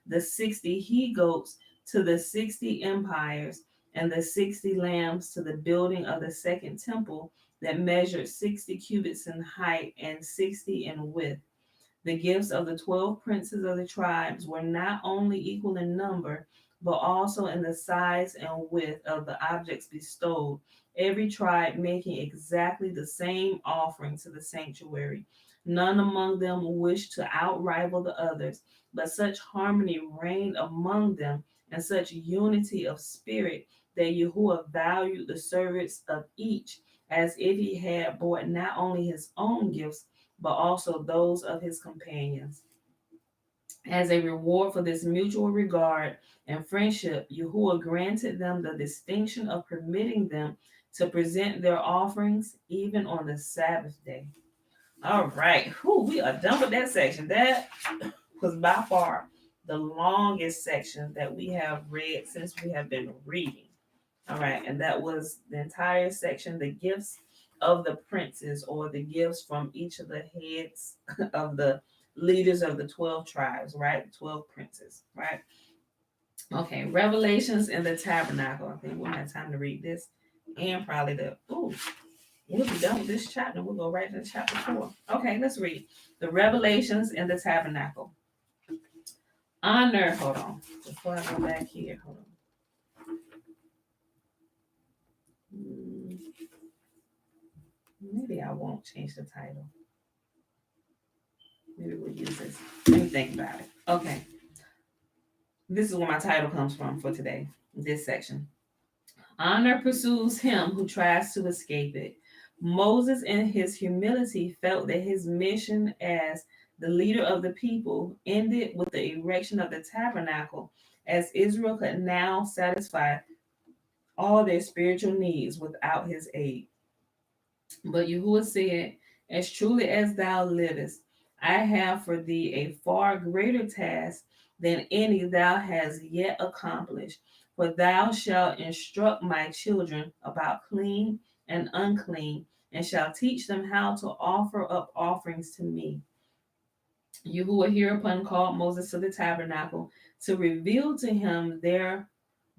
the 60 he goats to the 60 empires, and the 60 lambs to the building of the second temple that measured 60 cubits in height and 60 in width. The gifts of the 12 princes of the tribes were not only equal in number, but also in the size and width of the objects bestowed, every tribe making exactly the same offering to the sanctuary. None among them wished to outrival the others, but such harmony reigned among them and such unity of spirit that Yahuwah valued the service of each as if he had brought not only his own gifts, but also those of his companions. As a reward for this mutual regard and friendship, Yahuwah granted them the distinction of permitting them to present their offerings even on the Sabbath day. All right, whew, we are done with that section. That was by far the longest section that we have read since we have been reading. All right, and that was the entire section, the gifts of the princes, or the gifts from each of the heads of the leaders of the 12 tribes, right? 12 princes, right? Okay, Revelations in the tabernacle. I think we'll have time to read this, and probably we'll be done with this chapter. We'll go right into chapter 4. Okay, let's read the Revelations in the tabernacle. Hold on, before I go back here, hold on. Hmm, Maybe I won't change the title. Maybe we'll use this. Let me think about it. Okay. This is where my title comes from for today, this section. Honor pursues him who tries to escape it. Moses, in his humility, felt that his mission as the leader of the people ended with the erection of the tabernacle, as Israel could now satisfy all their spiritual needs without his aid. But Yahuwah said, as truly as thou livest, I have for thee a far greater task than any thou hast yet accomplished. For thou shalt instruct my children about clean and unclean, and shall teach them how to offer up offerings to me. Yahuwah hereupon called Moses to the tabernacle to reveal to him there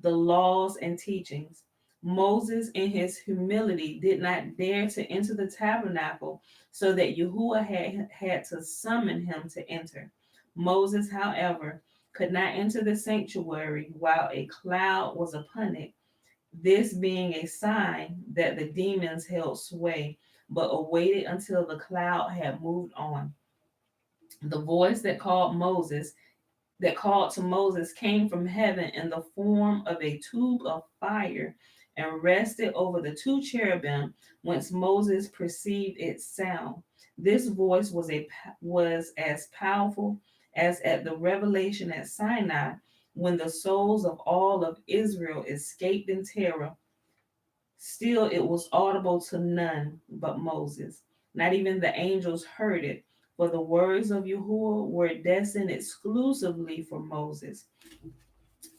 the laws and teachings. Moses, in his humility, did not dare to enter the tabernacle, so that Yahuwah had to summon him to enter. Moses, however, could not enter the sanctuary while a cloud was upon it, this being a sign that the demons held sway, but awaited until the cloud had moved on. The voice that called to Moses came from heaven in the form of a tube of fire and rested over the two cherubim, whence Moses perceived its sound. This voice was as powerful as at the revelation at Sinai, when the souls of all of Israel escaped in terror. Still, it was audible to none but Moses. Not even the angels heard it, for the words of Yahuwah were destined exclusively for Moses.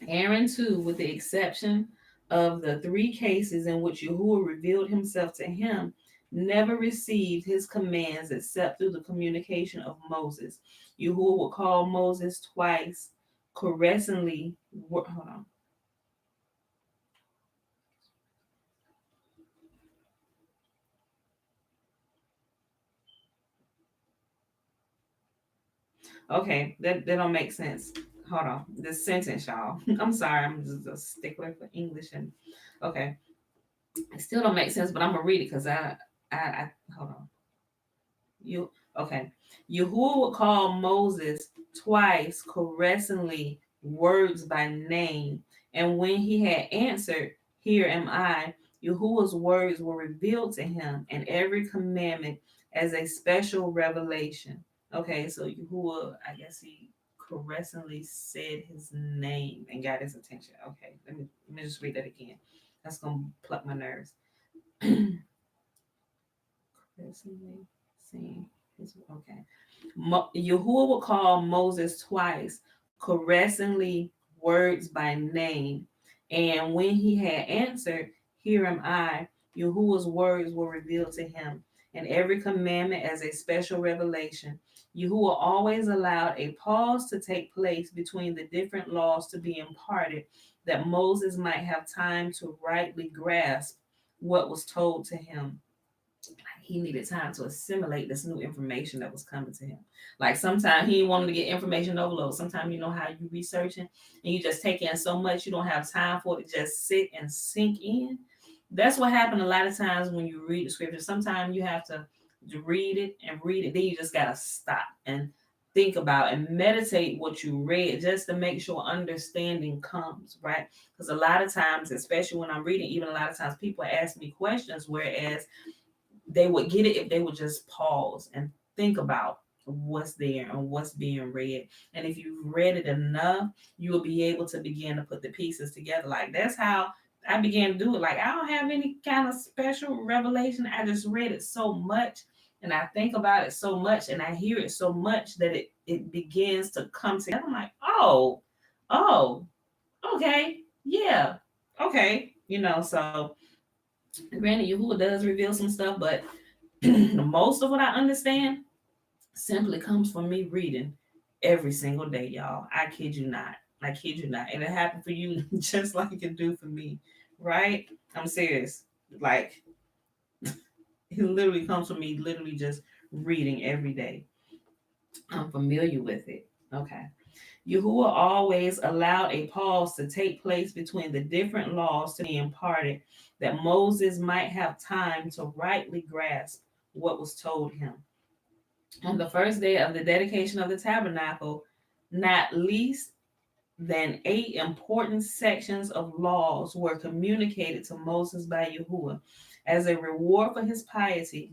Aaron, too, with the exception of the three cases in which Yahuwah revealed himself to him, never received his commands except through the communication of Moses. Yahuwah would call Moses twice, caressingly. Hold on. Okay, that don't make sense. Hold on. This sentence, y'all. I'm sorry, I'm just a stickler for English and okay. It still don't make sense, but I'm gonna read it because I hold on. You okay. Yahuwah would call Moses twice caressingly, words by name. And when he had answered, "Here am I," Yahuwah's words were revealed to him, and every commandment as a special revelation. Okay, so Yahuwah, I guess he caressingly said his name and got his attention. Okay, let me just read that again. That's gonna pluck my nerves. Caressingly saying his okay. Yahuwah will call Moses twice, caressingly, words by name. And when he had answered, "Here am I," Yahuwah's words were revealed to him, and every commandment as a special revelation. Yahuwah always allowed a pause to take place between the different laws to be imparted, that Moses might have time to rightly grasp what was told to him. He needed time to assimilate this new information that was coming to him. Like sometimes he wanted to get information overload. Sometimes you know how you researching and you just take in so much you don't have time for it to just sit and sink in. That's what happened a lot of times when you read the scripture. Sometimes you have to read it and read it. Then you just gotta stop and think about and meditate what you read just to make sure understanding comes, right? Because a lot of times, especially when I'm reading, even a lot of times people ask me questions, whereas they would get it if they would just pause and think about what's there and what's being read. And if you've read it enough, you will be able to begin to put the pieces together. Like that's how I began to do it. Like I don't have any kind of special revelation. I just read it so much and I think about it so much and I hear it so much that it begins to come together. I'm like, oh, okay, yeah, okay. So granted, Yahuwah does reveal some stuff, but most of what I understand simply comes from me reading every single day, y'all. I kid you not. I kid you not. And it happened for you just like it do for me, right? I'm serious. Like, it literally comes from me literally just reading every day. I'm familiar with it. Okay. Yahuwah always allowed a pause to take place between the different laws to be imparted, that Moses might have time to rightly grasp what was told him. On the first day of the dedication of the tabernacle, not least than 8 important sections of laws were communicated to Moses by Yahuwah. As a reward for his piety,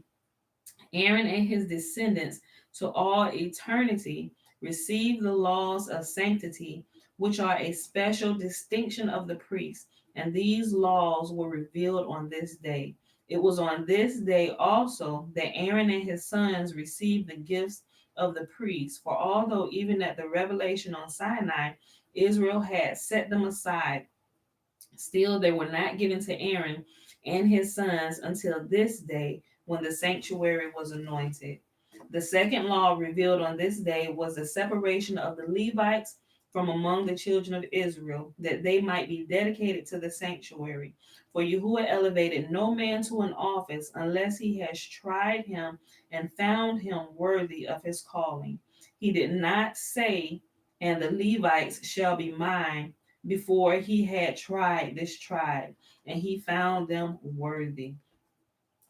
Aaron and his descendants to all eternity received the laws of sanctity, which are a special distinction of the priest. And these laws were revealed on this day. It was on this day also that Aaron and his sons received the gifts of the priests. For although even at the revelation on Sinai, Israel had set them aside, still, they were not given to Aaron and his sons until this day when the sanctuary was anointed. The second law revealed on this day was the separation of the Levites from among the children of Israel, that they might be dedicated to the sanctuary. For Yahuwah elevated no man to an office unless he has tried him and found him worthy of his calling. He did not say, "And the Levites shall be mine," before he had tried this tribe, and he found them worthy.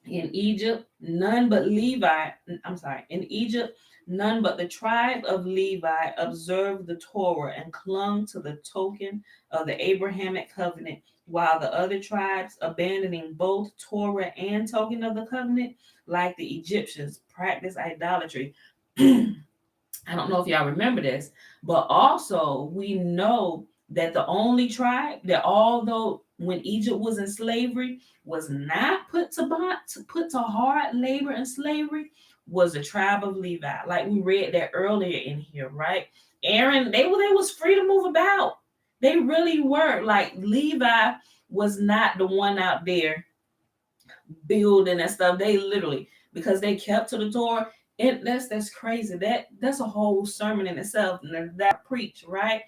In Egypt, none but Levi, I'm sorry, in Egypt, none but the tribe of Levi observed the Torah and clung to the token of the Abrahamic covenant, while the other tribes, abandoning both Torah and token of the covenant, like the Egyptians, practiced idolatry. I don't know if y'all remember this, but also we know that the only tribe that, although when Egypt was in slavery, was not put to hard labor and slavery, was the tribe of Levi. Like we read that earlier in here, right? Aaron, they was free to move about. They really were. Like Levi was not the one out there building and stuff. They literally, because they kept to the Torah. That's crazy. That's a whole sermon in itself. And that preach, right?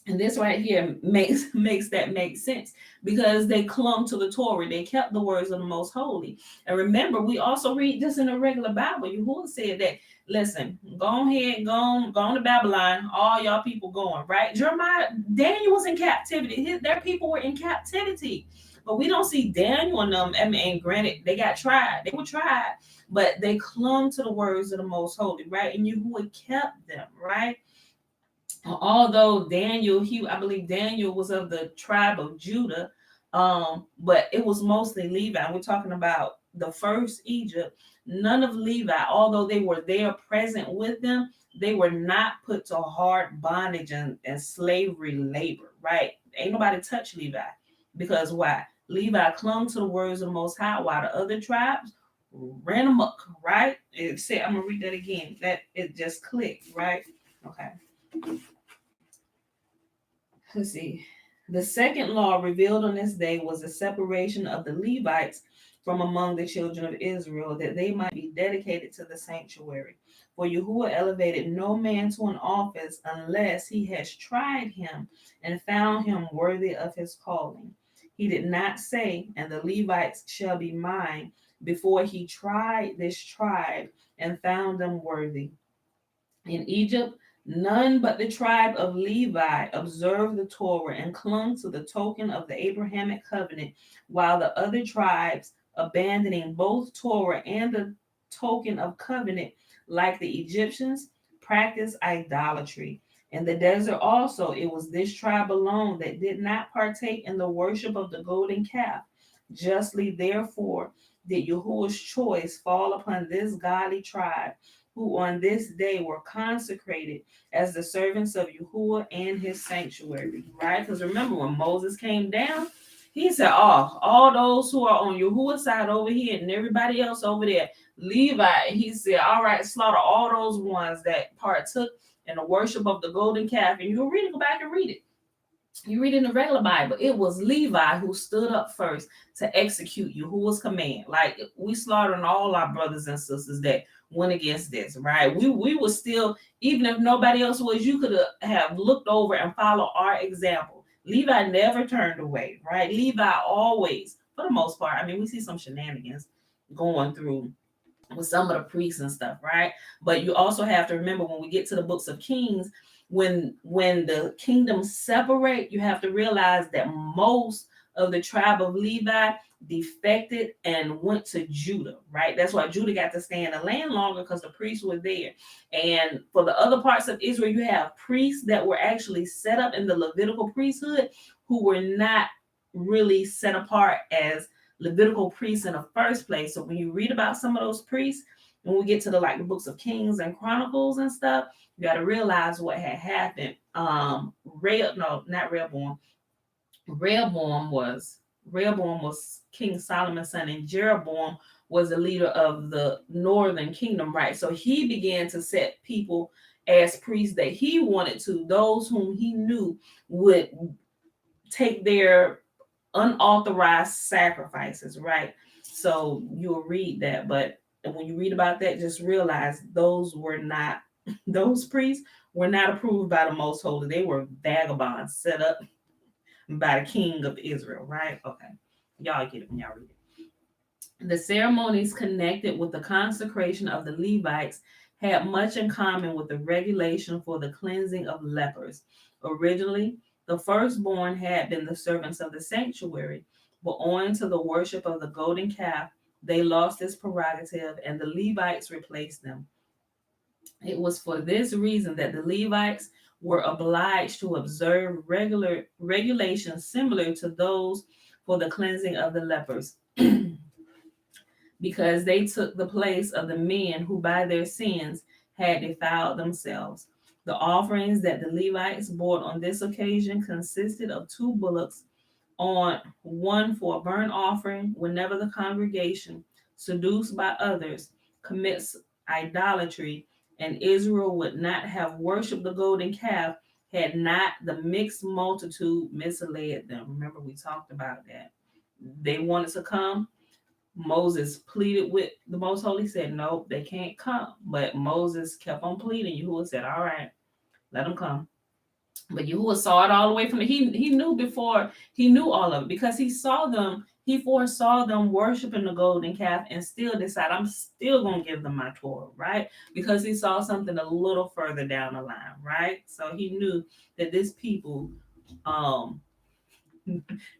And this right here makes that make sense because they clung to the Torah. They kept the words of the most holy. And remember, we also read this in the regular Bible. Yahuwah said that, listen, go ahead, go on to Babylon, all y'all people going, right? Jeremiah, Daniel was in captivity. Their people were in captivity. But we don't see Daniel and them. I mean, granted, they got tried. They were tried, but they clung to the words of the most holy, right? And Yahuwah kept them, right? Although I believe Daniel was of the tribe of Judah, but it was mostly Levi. We're talking about the first Egypt. None of Levi, although they were there present with them, they were not put to hard bondage and slavery labor, right? Ain't nobody touch Levi. Because why? Levi clung to the words of the Most High, while the other tribes ran amok, right? It said, I'm going to read that again. That it just clicked, right? Okay. Let's see. The second law revealed on this day was the separation of the Levites from among the children of Israel, that they might be dedicated to the sanctuary. For Yahuwah elevated no man to an office unless he has tried him and found him worthy of his calling. He did not say, and the Levites shall be mine, before he tried this tribe and found them worthy. In Egypt, none but the tribe of Levi observed the Torah and clung to the token of the Abrahamic covenant, while the other tribes, abandoning both Torah and the token of covenant, like the Egyptians, practiced idolatry. In the desert also, it was this tribe alone that did not partake in the worship of the golden calf. Justly, therefore, did Yahuwah's choice fall upon this godly tribe, who on this day were consecrated as the servants of Yahuwah and his sanctuary, right? Because remember, when Moses came down, he said, oh, all those who are on Yahuwah's side over here and everybody else over there, Levi, he said, all right, slaughter all those ones that partook in the worship of the golden calf. And you'll read it, go back and read it. You read in the regular Bible, it was Levi who stood up first to execute Yahuwah's command. Like, we slaughtering all our brothers and sisters that went against this, right? We were still, even if nobody else was, you could have looked over and followed our example. Levi never turned away, right? Levi always, for the most part, I mean, we see some shenanigans going through with some of the priests and stuff, right? But you also have to remember, when we get to the books of Kings, when the kingdoms separate, you have to realize that most of the tribe of Levi defected and went to Judah, right? That's why Judah got to stay in the land longer, because the priests were there. And for the other parts of Israel, you have priests that were actually set up in the Levitical priesthood who were not really set apart as Levitical priests in the first place. So when you read about some of those priests, when we get to the books of Kings and Chronicles and stuff, you got to realize what had happened. Rehoboam was King Solomon's son, and Jeroboam was the leader of the northern kingdom, right? So he began to set people as priests that he wanted to, those whom he knew would take their unauthorized sacrifices, right? So you'll read that, but when you read about that, just realize those priests were not approved by the Most Holy. They were vagabonds set up by the king of Israel, right? Okay, y'all get it when y'all read it. The ceremonies connected with the consecration of the Levites had much in common with the regulation for the cleansing of lepers. Originally, the firstborn had been the servants of the sanctuary, but owing to the worship of the golden calf, they lost this prerogative and the Levites replaced them. It was for this reason that the Levites were obliged to observe regulations similar to those for the cleansing of the lepers, because they took the place of the men who by their sins had defiled themselves. The offerings that the Levites brought on this occasion consisted of 2 bullocks, on one for a burnt offering, whenever the congregation, seduced by others, commits idolatry, and Israel would not have worshipped the golden calf had not the mixed multitude misled them. Remember, we talked about that. They wanted to come Moses pleaded with the Most Holy, said, nope, they can't come. But Moses kept on pleading. Yahuwah said, all right, let them come. But Yahuwah saw it all the way from he knew before he knew all of it because he saw them, he foresaw them worshiping the golden calf and still decided, I'm still gonna give them my Torah, right? Because he saw something a little further down the line, right? So he knew that this people, um,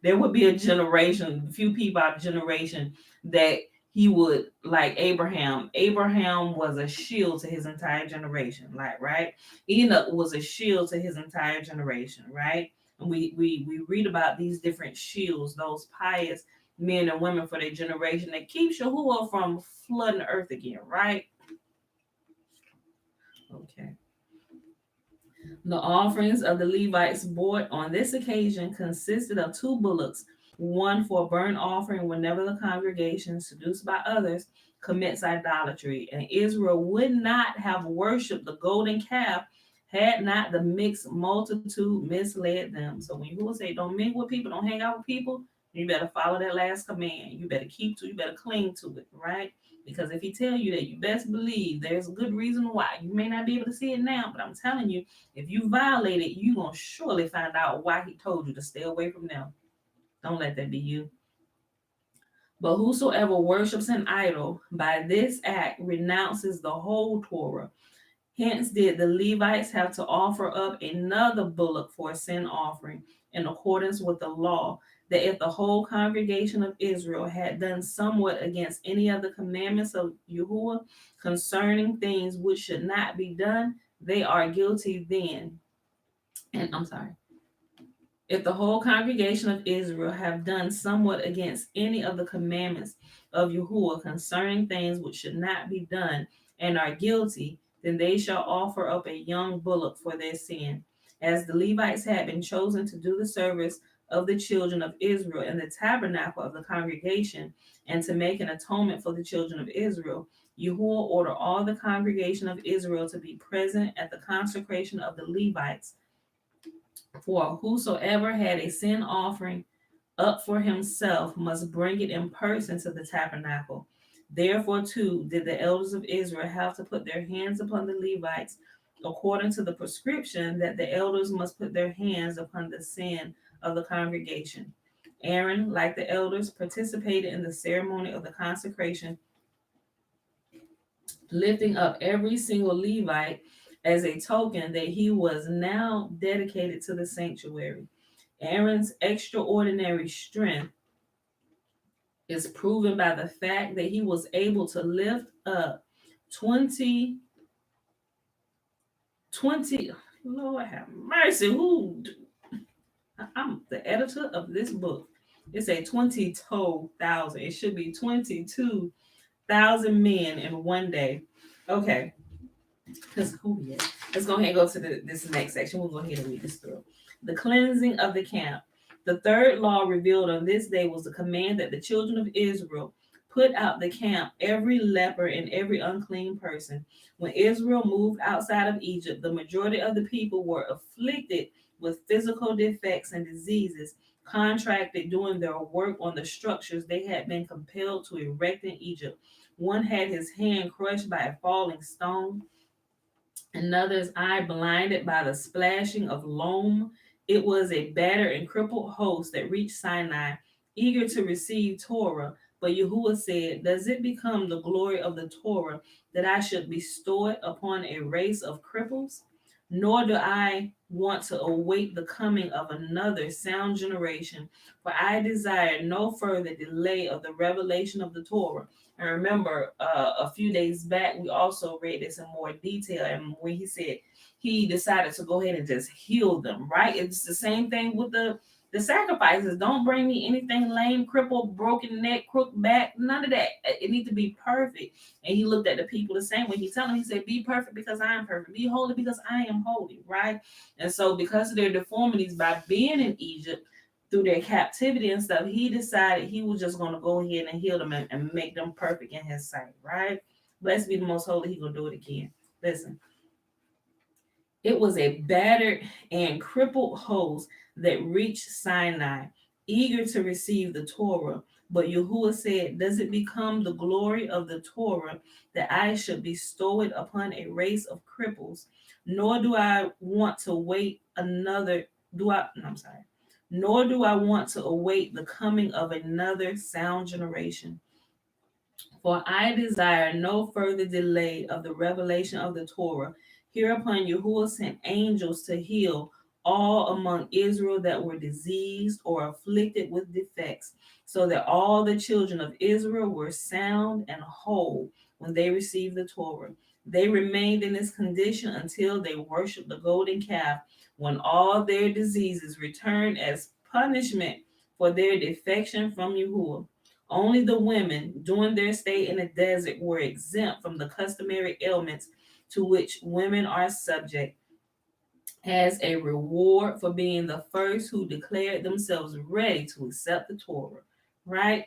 there would be a generation, a few people out of generation that he would like Abraham. Abraham was a shield to his entire generation, like right. Enoch was a shield to his entire generation, right? And we read about these different shields, those pious men and women for their generation that keep Yahuwah from flooding the earth again, right? Okay. The offerings of the Levites brought on this occasion consisted of 2 bullocks, one for a burnt offering whenever the congregation, seduced by others, commits idolatry. And Israel would not have worshipped the golden calf had not the mixed multitude misled them. So when you say don't mingle with people, don't hang out with people, you better follow that last command. You better keep to, you better cling to it, right? Because if he tell you that, you best believe there's a good reason why. You may not be able to see it now, but I'm telling you, if you violate it, you're going to surely find out why he told you to stay away from them. Don't let that be you. But whosoever worships an idol by this act renounces the whole Torah. Hence did the Levites have to offer up another bullock for a sin offering in accordance with the law, that if the whole congregation of Israel had done somewhat against any of the commandments of Yahuwah concerning things which should not be done, they are guilty then. And I'm sorry. If the whole congregation of Israel have done somewhat against any of the commandments of Yahuwah concerning things which should not be done and are guilty, then they shall offer up a young bullock for their sin. As the Levites had been chosen to do the service of the children of Israel in the tabernacle of the congregation and to make an atonement for the children of Israel, Yahuwah ordered all the congregation of Israel to be present at the consecration of the Levites. For whosoever had a sin offering up for himself must bring it in person to the tabernacle. Therefore, too, did the elders of Israel have to put their hands upon the Levites, according to the prescription that the elders must put their hands upon the sin of the congregation. Aaron, like the elders, participated in the ceremony of the consecration, lifting up every single Levite as a token that he was now dedicated to the sanctuary. Aaron's extraordinary strength is proven by the fact that he was able to lift up 20, 20. Lord have mercy, I'm the editor of this book. It's a 22,000. It should be 22,000 men in one day. Okay. Let's go ahead and go to this next section. We'll go ahead and read this through. The cleansing of the camp. The third law revealed on this day was the command that the children of Israel put out the camp every leper and every unclean person. When Israel moved outside of Egypt, the majority of the people were afflicted with physical defects and diseases contracted doing their work on the structures they had been compelled to erect in Egypt. One had his hand crushed by a falling stone, another's eye blinded by the splashing of loam. It was a battered and crippled host that reached Sinai, eager to receive Torah. But Yahuwah said, does it become the glory of the Torah that I should bestow it upon a race of cripples? Nor do I want to await the coming of another sound generation, for I desire no further delay of the revelation of the Torah. And remember, a few days back, we also read this in more detail. And when he said he decided to go ahead and just heal them, right? It's the same thing with the sacrifices. Don't bring me anything lame, crippled, broken neck, crooked back, none of that. It needs to be perfect. And he looked at the people the same way. He told them, he said, be perfect because I am perfect. Be holy because I am holy, right? And so because of their deformities by being in Egypt, through their captivity and stuff, he decided he was just going to go ahead and heal them and make them perfect in his sight, right? Blessed be the most holy, he going to do it again. Listen, it was a battered and crippled host that reached Sinai, eager to receive the Torah. But Yahuwah said, does it become the glory of the Torah that I should bestow it upon a race of cripples? Nor do I want to wait another, do I, no, I'm sorry, nor do I want to await the coming of another sound generation. For I desire no further delay of the revelation of the Torah. Hereupon Yahuwah sent angels to heal all among Israel that were diseased or afflicted with defects, so that all the children of Israel were sound and whole when they received the Torah. They remained in this condition until they worshiped the golden calf, when all their diseases returned as punishment for their defection from Yahuwah. Only the women during their stay in the desert were exempt from the customary ailments to which women are subject as a reward for being the first who declared themselves ready to accept the Torah. Right?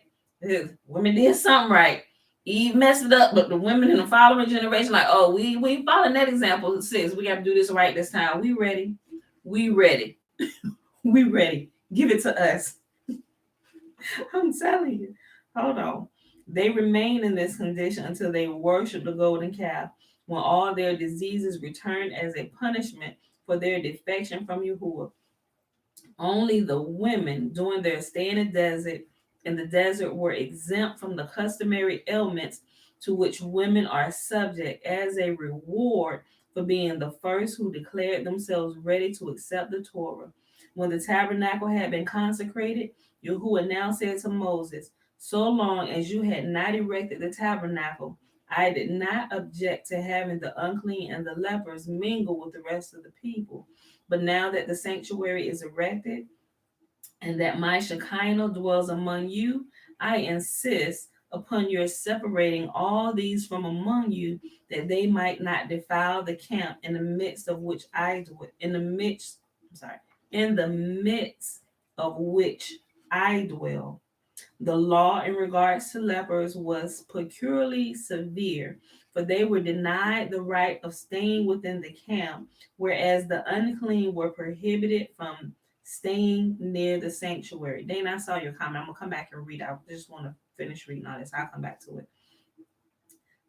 Women did something right. Eve messed it up, but the women in the following generation, like, oh, we following that example. Sis, we got to do this right this time. We ready. We ready. We ready. Give it to us. I'm telling you. Hold on. They remain in this condition until they worship the golden calf, when all their diseases return as a punishment for their defection from Yahuwah. Only the women during their stay in the desert were exempt from the customary ailments to which women are subject as a reward for being the first who declared themselves ready to accept the Torah. When the tabernacle had been consecrated, Yahuwah now said to Moses, so long as you had not erected the tabernacle, I did not object to having the unclean and the lepers mingle with the rest of the people. But now that the sanctuary is erected and that my Shekinah dwells among you, I insist upon your separating all these from among you, that they might not defile the camp in the midst of which I dwell, in the midst of which I dwell. The law in regards to lepers was peculiarly severe, for they were denied the right of staying within the camp, whereas the unclean were prohibited from staying near the sanctuary. Dana, I saw your comment. I'm going to come back and read. I just want to finish reading all this. I'll come back to it.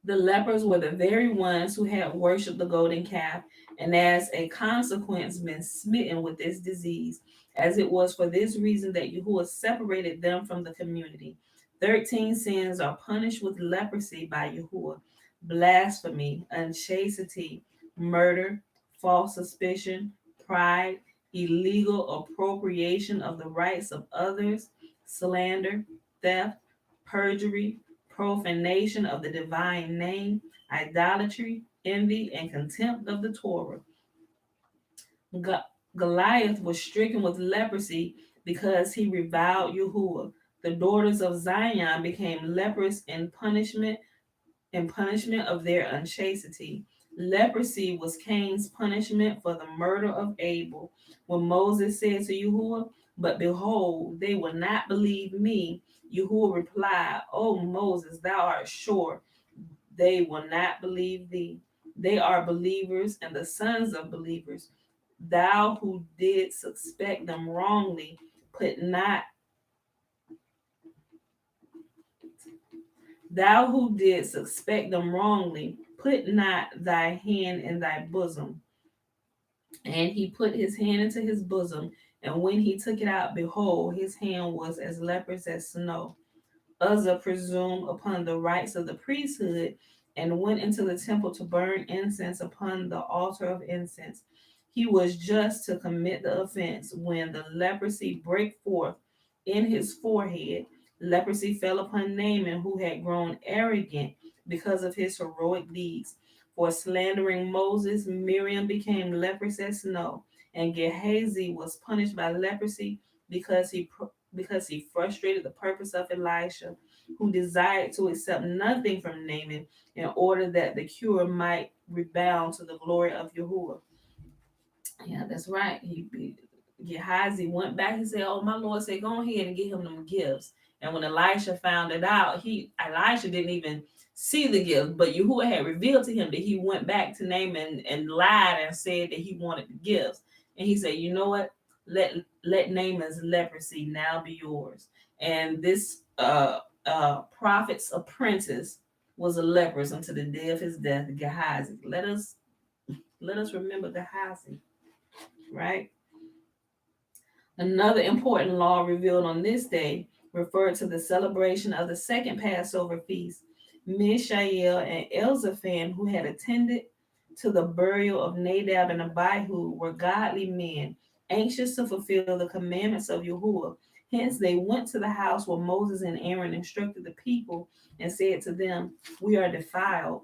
The lepers were the very ones who had worshipped the golden calf, and as a consequence been smitten with this disease, as it was for this reason that Yahuwah separated them from the community. 13 sins are punished with leprosy by Yahuwah: blasphemy, unchastity, murder, false suspicion, pride, illegal appropriation of the rights of others, slander, theft, perjury, profanation of the divine name, idolatry, envy, and contempt of the Torah. Go- Goliath was stricken with leprosy because he reviled Yahuwah. The daughters of Zion became leprous in punishment of their unchastity. Leprosy was Cain's punishment for the murder of Abel. When Moses said to Yahuwah, but behold, they will not believe me, Yahuwah replied, O Moses, thou art sure they will not believe thee. They are believers and the sons of believers. Thou who did suspect them wrongly, put not Thou who did suspect them wrongly, put not thy hand in thy bosom. And he put his hand into his bosom, and when he took it out, behold, his hand was as leprous as snow. Uzzah presumed upon the rights of the priesthood and went into the temple to burn incense upon the altar of incense. He was just to commit the offense when the leprosy brake forth in his forehead. Leprosy fell upon Naaman, who had grown arrogant because of his heroic deeds. For slandering Moses, Miriam became leprous as snow, and Gehazi was punished by leprosy because he frustrated the purpose of Elisha, who desired to accept nothing from Naaman in order that the cure might rebound to the glory of Yahuwah. Yeah, that's right. Gehazi went back and said, "Oh, my Lord said, go ahead and get him them gifts." And when Elisha found it out, Elisha didn't even see the gift, but Yahuwah had revealed to him that he went back to Naaman and lied and said that he wanted the gifts. And he said, "You know what? Let Naaman's leprosy now be yours." And this prophet's apprentice was a leper until the day of his death, Gehazi. Let us remember Gehazi, right? Another important law revealed on this day referred to the celebration of the second Passover feast. Mishael and Elzaphan, who had attended to the burial of Nadab and Abihu, were godly men, anxious to fulfill the commandments of Yahuwah. Hence, they went to the house where Moses and Aaron instructed the people and said to them, "We are defiled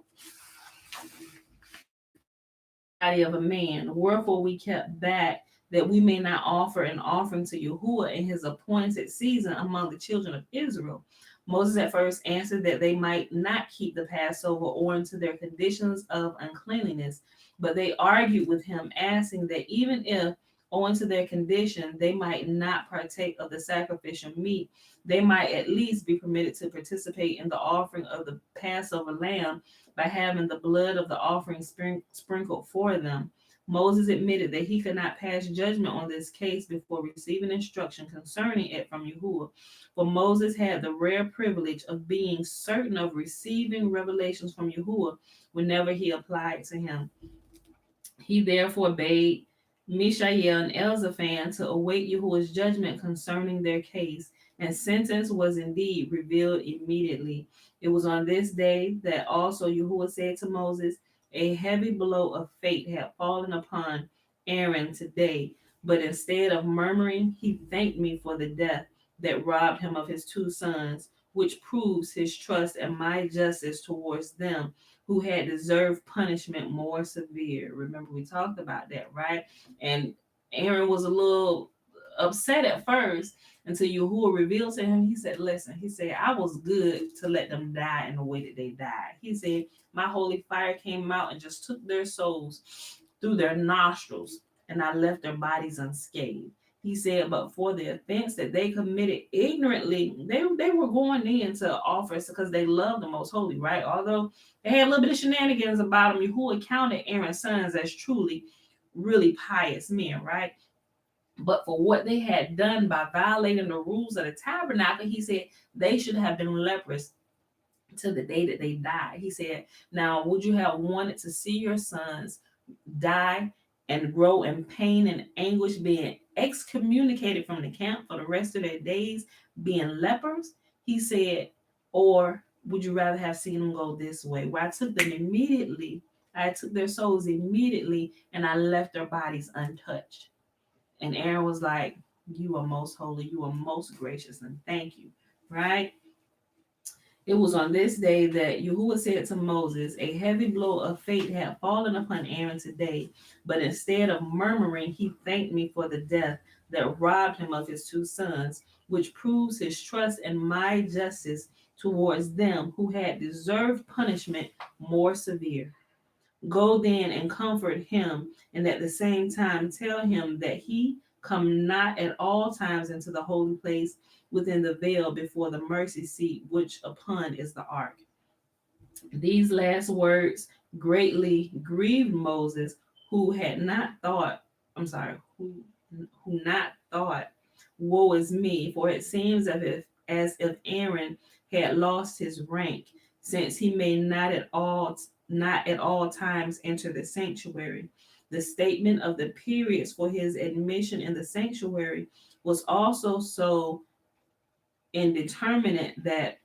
body of a man. Wherefore we kept back that we may not offer an offering to Yahuwah in his appointed season among the children of Israel." Moses at first answered that they might not keep the Passover owing to their conditions of uncleanliness, but they argued with him, asking that even if, owing to their condition, they might not partake of the sacrificial meat, they might at least be permitted to participate in the offering of the Passover lamb by having the blood of the offering sprinkled for them. Moses admitted that he could not pass judgment on this case before receiving instruction concerning it from Yahuwah, for Moses had the rare privilege of being certain of receiving revelations from Yahuwah whenever he applied to him. He therefore bade Mishael and Elzaphan to await Yahuwah's judgment concerning their case, and sentence was indeed revealed immediately. It was on this day that also Yahuwah said to Moses, "A heavy blow of fate had fallen upon Aaron today, but instead of murmuring, he thanked me for the death that robbed him of his two sons, which proves his trust and my justice towards them who had deserved punishment more severe." Remember, we talked about that, right? And Aaron was a little upset at first until Yahuwah revealed to him. He said, "Listen," he said, "I was good to let them die in the way that they died." He said, "My holy fire came out and just took their souls through their nostrils, and I left their bodies unscathed." He said, "But for the offense that they committed ignorantly, they were going in to offers because they loved the most holy, right? Although they had a little bit of shenanigans about them, who counted Aaron's sons as truly, really pious men, right? But for what they had done by violating the rules of the tabernacle, he said they should have been lepers to the day that they died." He said, "Now, would you have wanted to see your sons die and grow in pain and anguish, being excommunicated from the camp for the rest of their days, being lepers?" He said, "Or would you rather have seen them go this way, where I took them immediately, I took their souls immediately, and I left their bodies untouched?" And Aaron was like, "You are most holy, you are most gracious, and thank you," right? It was on this day that Yahuwah said to Moses, "A heavy blow of fate had fallen upon Aaron today, but instead of murmuring, he thanked me for the death that robbed him of his two sons, which proves his trust and my justice towards them who had deserved punishment more severe. Go then and comfort him, and at the same time tell him that he come not at all times into the holy place within the veil before the mercy seat, which upon is the ark." These last words greatly grieved Moses, who had not thought, I'm sorry, who not thought, "Woe is me," for it seems as if Aaron had lost his rank, since he may not at all times enter the sanctuary. The statement of the periods for his admission in the sanctuary was also so indeterminate that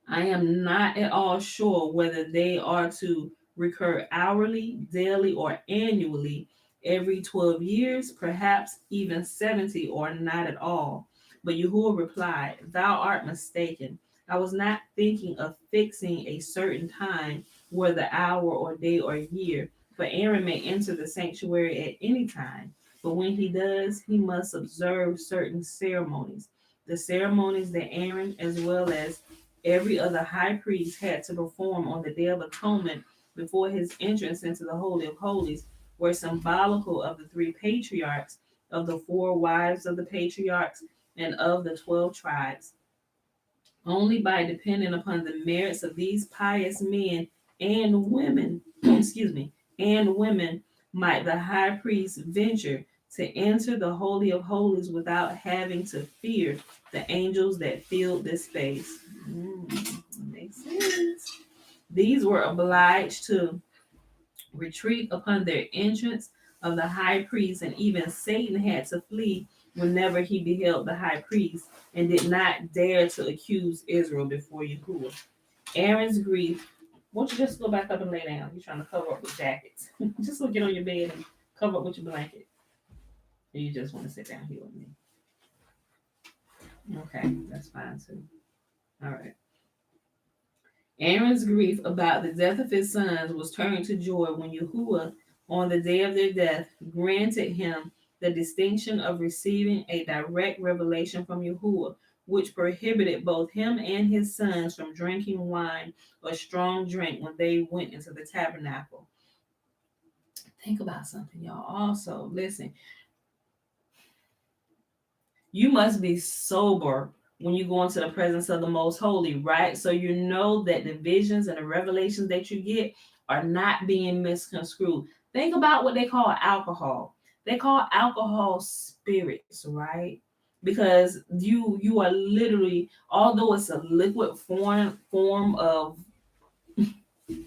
I am not at all sure whether they are to recur hourly, daily, or annually, every 12 years, perhaps even 70, or not at all. But Yahuwah replied, "Thou art mistaken. I was not thinking of fixing a certain time, whether hour or day or year, for Aaron may enter the sanctuary at any time. But when he does, he must observe certain ceremonies. The ceremonies that Aaron, as well as every other high priest, had to perform on the Day of Atonement before his entrance into the Holy of Holies were symbolical of the three patriarchs, of the four wives of the patriarchs, and of the 12 tribes. Only by depending upon the merits of these pious men and women, excuse me, and women, might the high priest venture to enter the Holy of Holies without having to fear the angels that filled this space. Makes sense. These were obliged to retreat upon their entrance of the high priest, and even Satan had to flee whenever he beheld the high priest and did not dare to accuse Israel before Yahuwah. Aaron's grief. Won't you just go back up and lay down? You're trying to cover up with jackets. Just go get on your bed and cover up with your blanket. Or you just want to sit down here with me. Okay, that's fine too. All right. Aaron's grief about the death of his sons was turned to joy when Yahuwah, on the day of their death, granted him the distinction of receiving a direct revelation from Yahuwah, which prohibited both him and his sons from drinking wine or strong drink when they went into the tabernacle. Think about something, y'all. Also, listen, you must be sober when you go into the presence of the Most Holy, right? So you know that the visions and the revelations that you get are not being misconstrued. Think about what they call alcohol. They call alcohol spirits, right? Because you are literally, although it's a liquid form of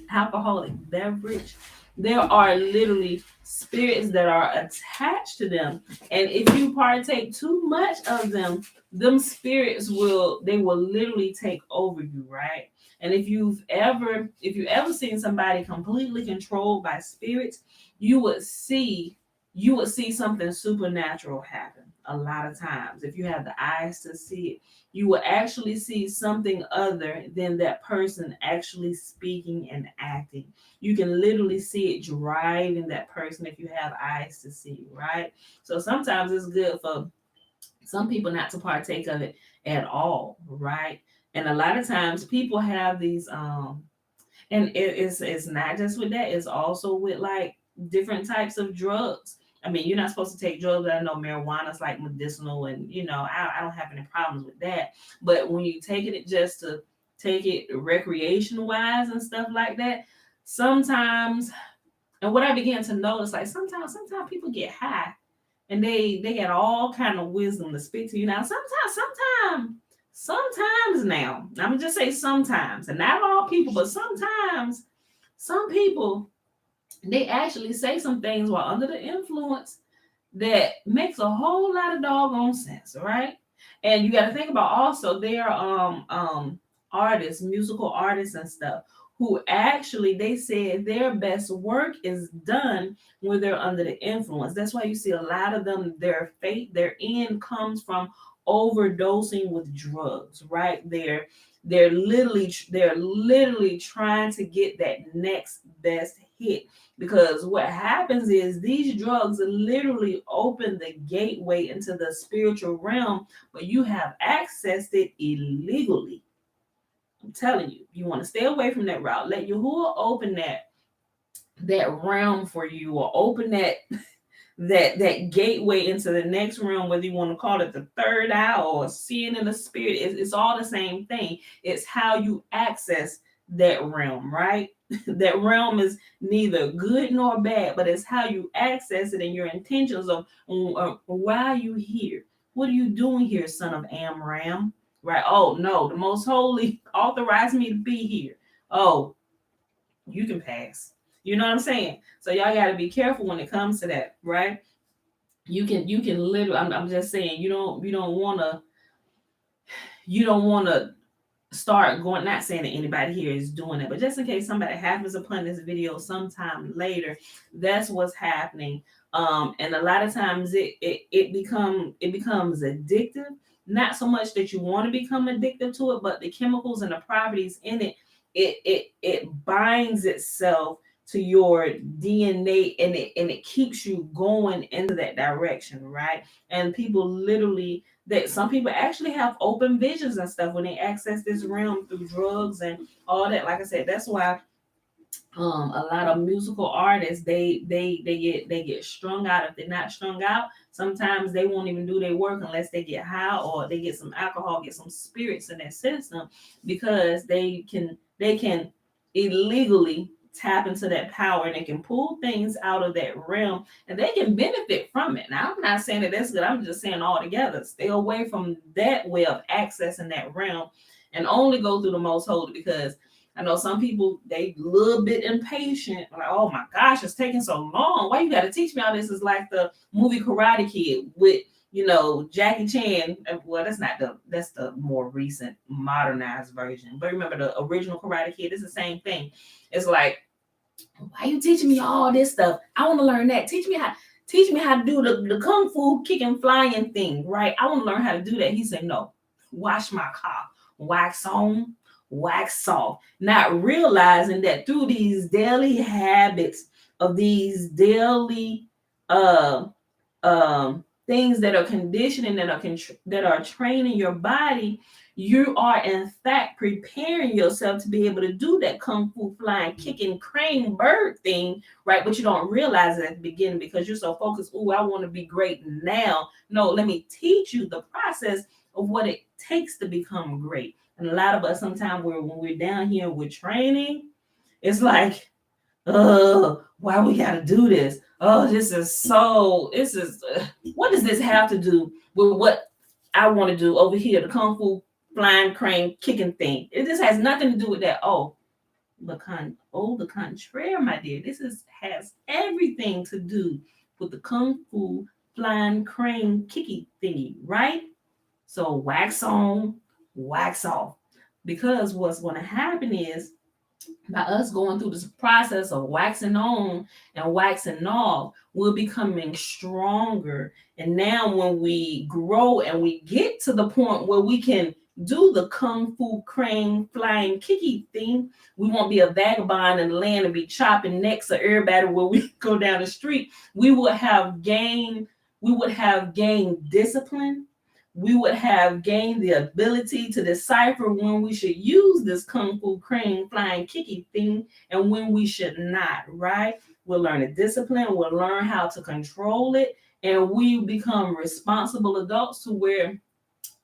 alcoholic beverage, there are literally spirits that are attached to them, and if you partake too much of them spirits will literally take over you, right? And if you ever seen somebody completely controlled by spirits, you would see something supernatural happen. A lot of times, if you have the eyes to see it, you will actually see something other than that person actually speaking and acting. You can literally see it driving that person if you have eyes to see, right? So sometimes it's good for some people not to partake of it at all, right? And a lot of times people have these and it's not just with that, it's also with like different types of drugs. I mean, you're not supposed to take drugs, but I know marijuana is like medicinal, and I don't have any problems with that. But when you taking it just to take it recreation wise and stuff like that, sometimes, and what I began to notice, like sometimes people get high and they got all kind of wisdom to speak to you. Now, sometimes now, I'm gonna just say sometimes, and not all people, but sometimes some people, they actually say some things while under the influence that makes a whole lot of doggone sense, right? And you got to think about also there are artists, musical artists and stuff, who actually, they said their best work is done when they're under the influence. That's why you see a lot of them, their fate, their end comes from overdosing with drugs, right? They're literally trying to get that next best hit, because what happens is these drugs literally open the gateway into the spiritual realm, but you have accessed it illegally. I'm telling you, you want to stay away from that route. Let Yahuwah open that realm for you, or open that gateway into the next realm, whether you want to call it the third eye or seeing in the spirit. It's all the same thing. It's how you access that realm, right? That realm is neither good nor bad, but it's how you access it and your intentions of why are you here? What are you doing here, son of Amram? Right? Oh no, the most holy authorized me to be here. Oh, you can pass. You know what I'm saying? So y'all got to be careful when it comes to that, right? You can literally. I'm just saying, you don't want to start going. Not saying that anybody here is doing it, but just in case somebody happens upon this video sometime later, that's what's happening. And a lot of times it becomes addictive. Not so much that you want to become addicted to it, but the chemicals and the properties in it binds itself to your DNA, and it keeps you going into that direction, right? And people literally, that some people actually have open visions and stuff when they access this realm through drugs and all that. Like I said, that's why a lot of musical artists, they get strung out. If they're not strung out, sometimes they won't even do their work unless they get high or they get some alcohol, get some spirits in their system, because they can illegally tap into that power and they can pull things out of that realm and they can benefit from it. Now, I'm not saying that that's good. I'm just saying altogether, stay away from that way of accessing that realm and only go through the most holy, because I know some people, they a little bit impatient. Like, oh my gosh, it's taking so long. Why you got to teach me all this? Is like the movie Karate Kid with, Jackie Chan. Well, that's the more recent modernized version. But remember the original Karate Kid, it's the same thing. It's like, why you teaching me all this stuff? I want to learn that. Teach me how to do the kung fu kicking flying thing, right? I want to learn how to do that. He said, no, wash my car, wax on, wax off. Not realizing that through these daily habits of these daily uh things that are conditioning, that are training your body, you are in fact preparing yourself to be able to do that kung fu flying kicking crane bird thing, right? But you don't realize it at the beginning because you're so focused. Oh, I want to be great now. No, let me teach you the process of what it takes to become great. And a lot of us, sometimes when we're down here with training, it's like, oh, why we gotta do this? Oh, what does this have to do with what I want to do over here, the kung fu flying crane kicking thing? It just has nothing to do with that. Oh, the contrary, my dear. Has everything to do with the kung fu flying crane kicky thingy, right? So wax on, wax off. Because what's going to happen is, by us going through this process of waxing on and waxing off, we're becoming stronger. And now when we grow and we get to the point where we can do the kung fu crane flying kicky thing, we won't be a vagabond in the land and be chopping necks of everybody where we go down the street. We would have gained discipline. We would have gained the ability to decipher when we should use this kung fu crane flying kicky thing and when we should not, right? We'll learn the discipline, we'll learn how to control it, and we become responsible adults to where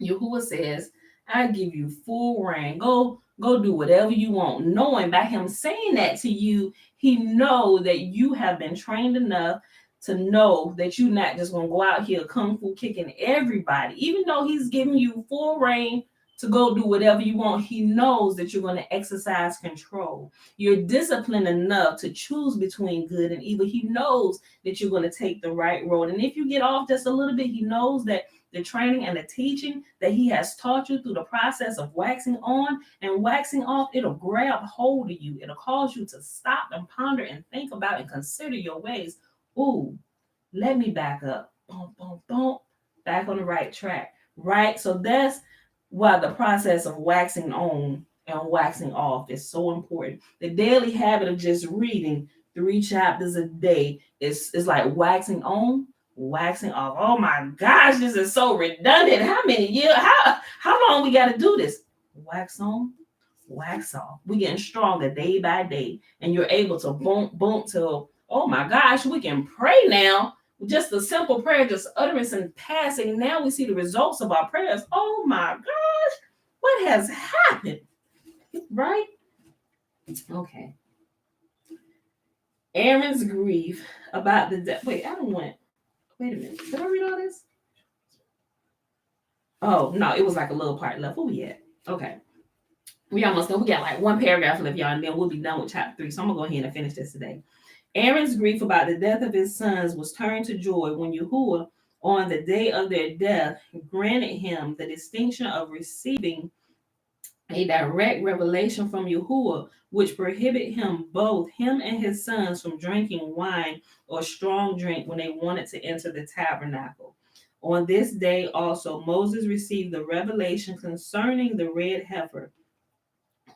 Yahuwah says, I give you full reign. Go do whatever you want. Knowing by him saying that to you, he know that you have been trained enough to know that you're not just going to go out here kung fu kicking everybody. Even though he's giving you full reign to go do whatever you want, he knows that you're going to exercise control. You're disciplined enough to choose between good and evil. He knows that you're going to take the right road. And if you get off just a little bit, he knows that the training and the teaching that he has taught you through the process of waxing on and waxing off, it'll grab hold of you. It'll cause you to stop and ponder and think about and consider your ways. Ooh, let me back up. Boom, boom, boom. Back on the right track. Right? So that's why the process of waxing on and waxing off is so important. The daily habit of just reading 3 chapters a day is like waxing on, waxing off. Oh my gosh, this is so redundant. How many years? How long we got to do this? Wax on, wax off. We getting stronger day by day, and you're able to boom till, oh my gosh, we can pray now. Just a simple prayer, just utterance and passing. Now we see the results of our prayers. Oh my gosh, what has happened? Right? Okay. Aaron's grief about the death. Wait a minute. Did I read all this? Oh, no, it was like a little part left. Where we at? Okay. We almost done. We got like one paragraph left, y'all, and then we'll be done with chapter 3. So I'm going to go ahead and finish this today. Aaron's grief about the death of his sons was turned to joy when Yahuwah, on the day of their death, granted him the distinction of receiving a direct revelation from Yahuwah, which prohibited both him and his sons, from drinking wine or strong drink when they wanted to enter the tabernacle. On this day also, Moses received the revelation concerning the red heifer,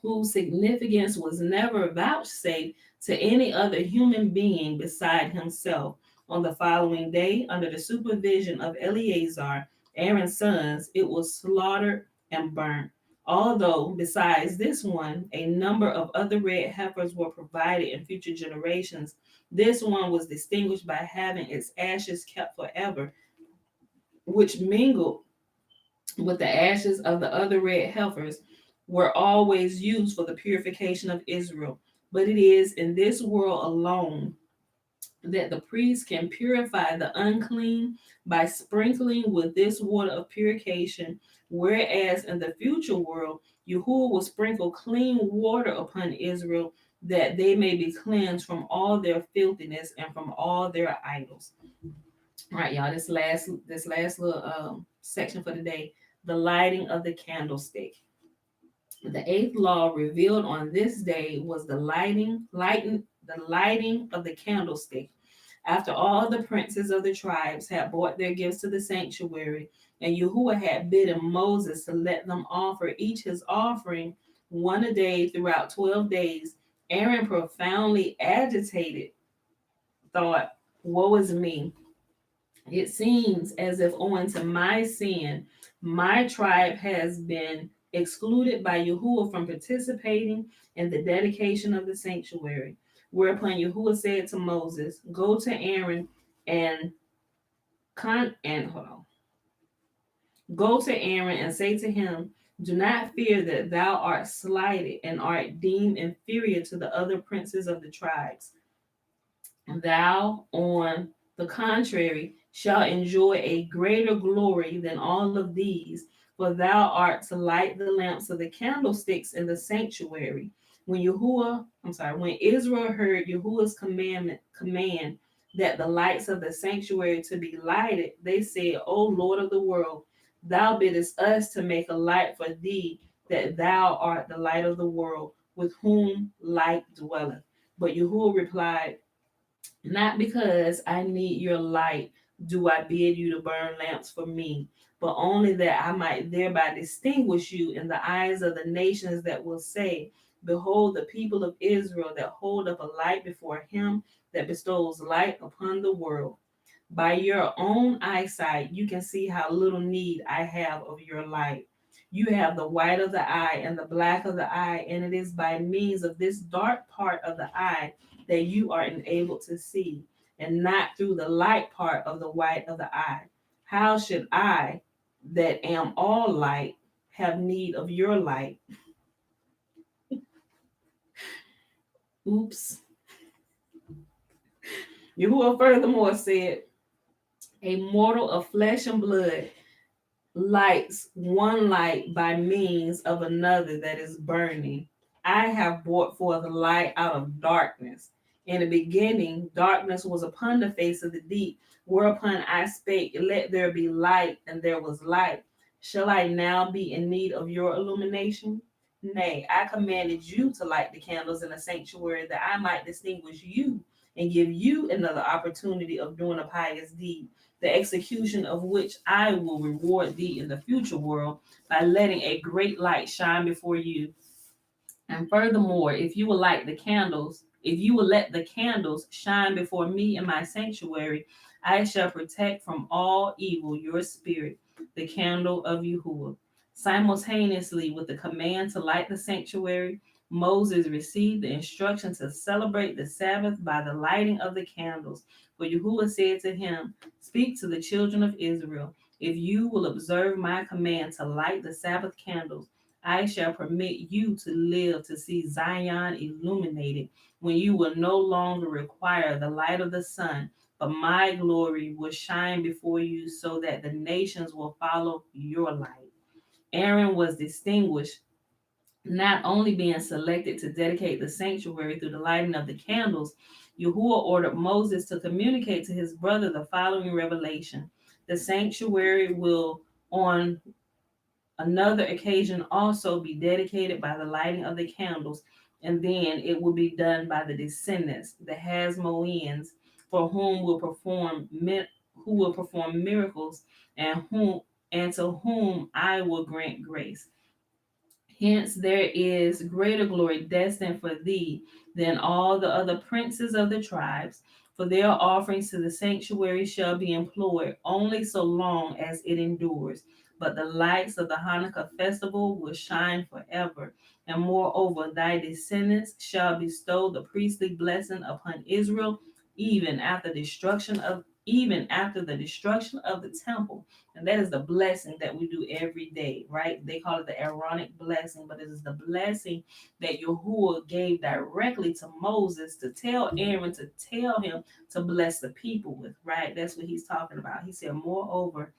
whose significance was never vouchsafed to any other human being beside himself. On the following day, under the supervision of Eleazar, Aaron's sons, it was slaughtered and burnt. Although, besides this one, a number of other red heifers were provided in future generations, this one was distinguished by having its ashes kept forever, which mingled with the ashes of the other red heifers were always used for the purification of Israel. But it is in this world alone that the priest can purify the unclean by sprinkling with this water of purification, whereas in the future world, Yahuwah will sprinkle clean water upon Israel that they may be cleansed from all their filthiness and from all their idols. All right, y'all. This last little section for today, the lighting of the candlestick. The eighth law revealed on this day was the lighting of the candlestick. After all the princes of the tribes had brought their gifts to the sanctuary, and Yahuwah had bidden Moses to let them offer each his offering one a day throughout 12 days, Aaron, profoundly agitated, thought, "Woe is me! It seems as if owing to my sin, my tribe has been excluded by Yahuwah from participating in the dedication of the sanctuary." Whereupon Yahuwah said to Moses, "Go to Aaron and hold on. Go to Aaron and say to him, do not fear that thou art slighted and art deemed inferior to the other princes of the tribes. Thou, on the contrary, shalt enjoy a greater glory than all of these, for thou art to light the lamps of the candlesticks in the sanctuary." When Israel heard Yahuwah's command that the lights of the sanctuary to be lighted, they said, "O Lord of the world, thou biddest us to make a light for thee, that thou art the light of the world, with whom light dwelleth." But Yahuwah replied, "Not because I need your light do I bid you to burn lamps for me, but only that I might thereby distinguish you in the eyes of the nations that will say, behold, the people of Israel that hold up a light before him that bestows light upon the world. By your own eyesight, you can see how little need I have of your light. You have the white of the eye and the black of the eye, and it is by means of this dark part of the eye that you are enabled to see, and not through the light part of the white of the eye. How should I, that am all light, have need of your light?" Oops. Yahuwah furthermore said, "A mortal of flesh and blood lights one light by means of another that is burning. I have brought forth light out of darkness. In the beginning, darkness was upon the face of the deep, whereupon I spake, let there be light, and there was light. Shall I now be in need of your illumination? Nay, I commanded you to light the candles in the sanctuary, that I might distinguish you and give you another opportunity of doing a pious deed, the execution of which I will reward thee in the future world by letting a great light shine before you. And furthermore, if you will let the candles shine before me in my sanctuary, I shall protect from all evil your spirit, the candle of Yahuwah." Simultaneously with the command to light the sanctuary, Moses received the instruction to celebrate the Sabbath by the lighting of the candles. For Yahuwah said to him, "Speak to the children of Israel, if you will observe my command to light the Sabbath candles, I shall permit you to live to see Zion illuminated, when you will no longer require the light of the sun, but my glory will shine before you, so that the nations will follow your light." Aaron was distinguished, not only being selected to dedicate the sanctuary through the lighting of the candles. Yahuwah ordered Moses to communicate to his brother the following revelation: the sanctuary will, on another occasion, also be dedicated by the lighting of the candles, and then it will be done by the descendants, the Hasmoeans, for who will perform miracles, and to whom I will grant grace. Hence there is greater glory destined for thee than all the other princes of the tribes, for their offerings to the sanctuary shall be employed only so long as it endures. But the lights of the Hanukkah festival will shine forever. And moreover, thy descendants shall bestow the priestly blessing upon Israel, even after destruction of even after the destruction of the temple. And that is the blessing that we do every day, right? They call it the Aaronic blessing, but it is the blessing that Yahuwah gave directly to Moses to tell Aaron to tell him to bless the people with, right? That's what he's talking about. He said, moreover,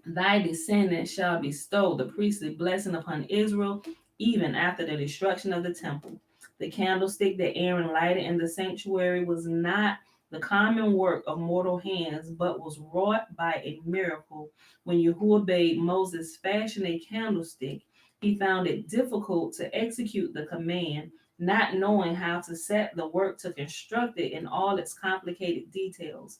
thy descendants shall bestow the priestly blessing upon Israel, even after the destruction of the temple. The candlestick that Aaron lighted in the sanctuary was not the common work of mortal hands, but was wrought by a miracle. When Yahuwah bade Moses fashion a candlestick, he found it difficult to execute the command, not knowing how to set the work to construct it in all its complicated details.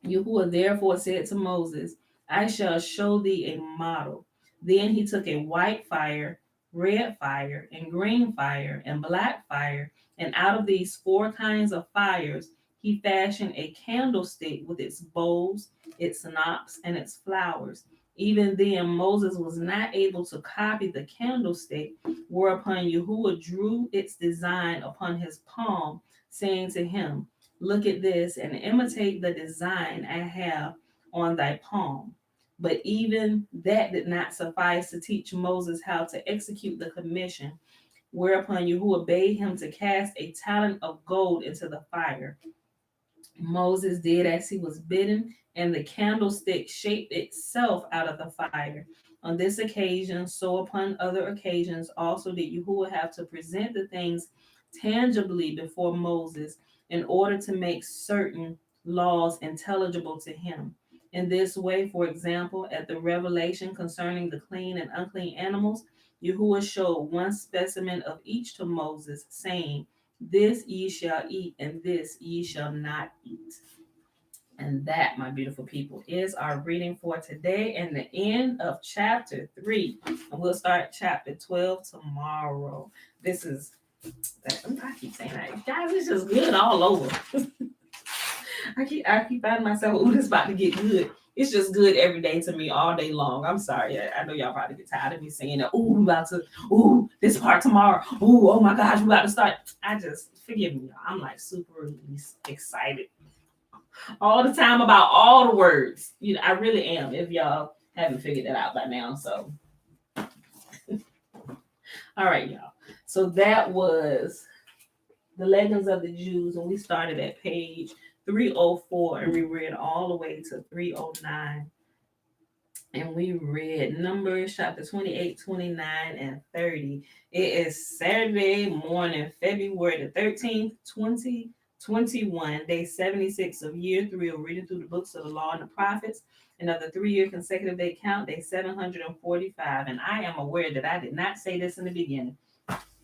Yahuwah therefore said to Moses, I shall show thee a model. Then he took a white fire, red fire, and green fire, and black fire, and out of these four kinds of fires, he fashioned a candlestick with its bowls, its knops, and its flowers. Even then, Moses was not able to copy the candlestick, whereupon Yahuwah drew its design upon his palm, saying to him, Look at this and imitate the design I have on thy palm. But even that did not suffice to teach Moses how to execute the commission, whereupon Yahuwah bade him to cast a talent of gold into the fire. Moses did as he was bidden, and the candlestick shaped itself out of the fire. On this occasion, so upon other occasions, also did Yahuwah have to present the things tangibly before Moses in order to make certain laws intelligible to him. In this way, for example, at the revelation concerning the clean and unclean animals, Yahuwah showed one specimen of each to Moses, saying, This ye shall eat, and this ye shall not eat. And that, my beautiful people, is our reading for today and the end of chapter 3. And we'll start chapter 12 tomorrow. This is, I keep saying that. Guys, it's just good all over. I keep finding myself, this is about to get good. It's just good every day to me all day long. I'm sorry. I know y'all probably get tired of me saying that. We about to, this part tomorrow. Oh my gosh, we about to start. I just, forgive me, y'all. I'm like super excited all the time about all the words. I really am, if y'all haven't figured that out by now. So, all right, y'all. So that was the Legends of the Jews, and we started at page 304 and we read all the way to 309. And we read Numbers chapter 28, 29, and 30. It is Saturday morning, February the 13th, 2021, day 76 of year 3 of reading through the books of the law and the prophets. And of the 3-year consecutive day count, day 745. And I am aware that I did not say this in the beginning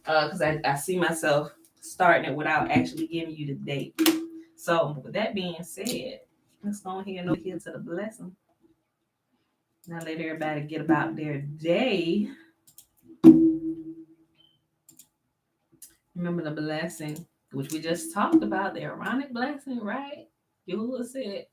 because I see myself starting it without actually giving you the date. So, with that being said, let's go ahead and look here to the blessing. Now let everybody get about their day. Remember the blessing, which we just talked about, the Aaronic blessing, right? Yahuwah said,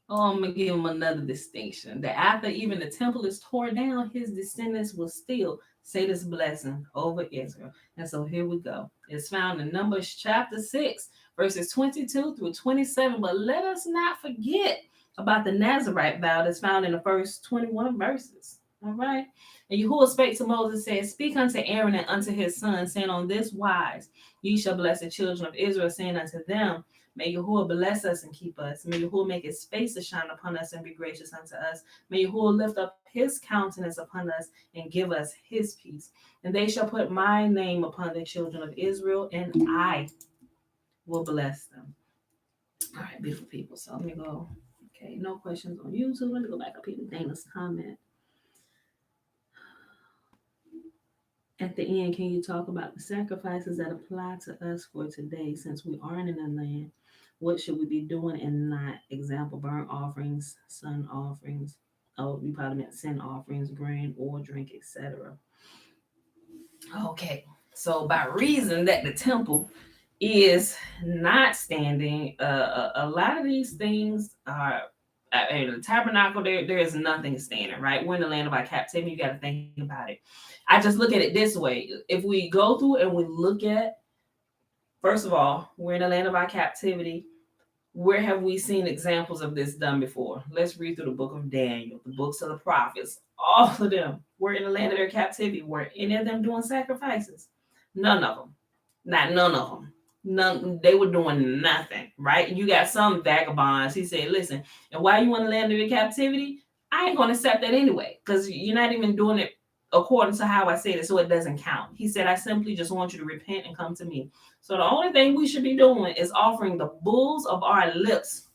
I'm going to give him another distinction. That after even the temple is torn down, his descendants will still say this blessing over Israel. And so here we go. It's found in Numbers chapter 6, verses 22 through 27. But let us not forget about the Nazarite vow that's found in the first 21 verses. All right. And Yahuwah spake to Moses, said, Speak unto Aaron and unto his sons, saying, On this wise ye shall bless the children of Israel, saying unto them, May Yahuwah bless us and keep us. May Yahuwah make his face to shine upon us and be gracious unto us. May Yahuwah lift up his countenance upon us and give us his peace. And they shall put my name upon the children of Israel, and I will bless them. All right, beautiful people. So let me go. Okay, no questions on YouTube. Let me go back up here to Dana's comment. At the end, can you talk about the sacrifices that apply to us for today since we aren't in the land? What should we be doing and not? Example, burnt offerings, sun offerings. Oh, you probably meant sin offerings, grain, oil, drink, etc. Okay, so by reason that the temple is not standing, a lot of these things are in the tabernacle. There is nothing standing, right? We're in the land of our captivity. You got to think about it. I just look at it this way. If we go through and we look at, first of all, we're in the land of our captivity. Where have we seen examples of this done before? Let's read through the book of Daniel, the books of the prophets. All of them were in the land of their captivity. Were any of them doing sacrifices? None of them. Not none of them. None. They were doing nothing, right? You got some vagabonds. He said, "Listen, and while you in the land of your captivity, I ain't gonna accept that anyway, because you're not even doing it according to how I said it, so it doesn't count." He said, "I simply just want you to repent and come to me." So the only thing we should be doing is offering the bulls of our lips.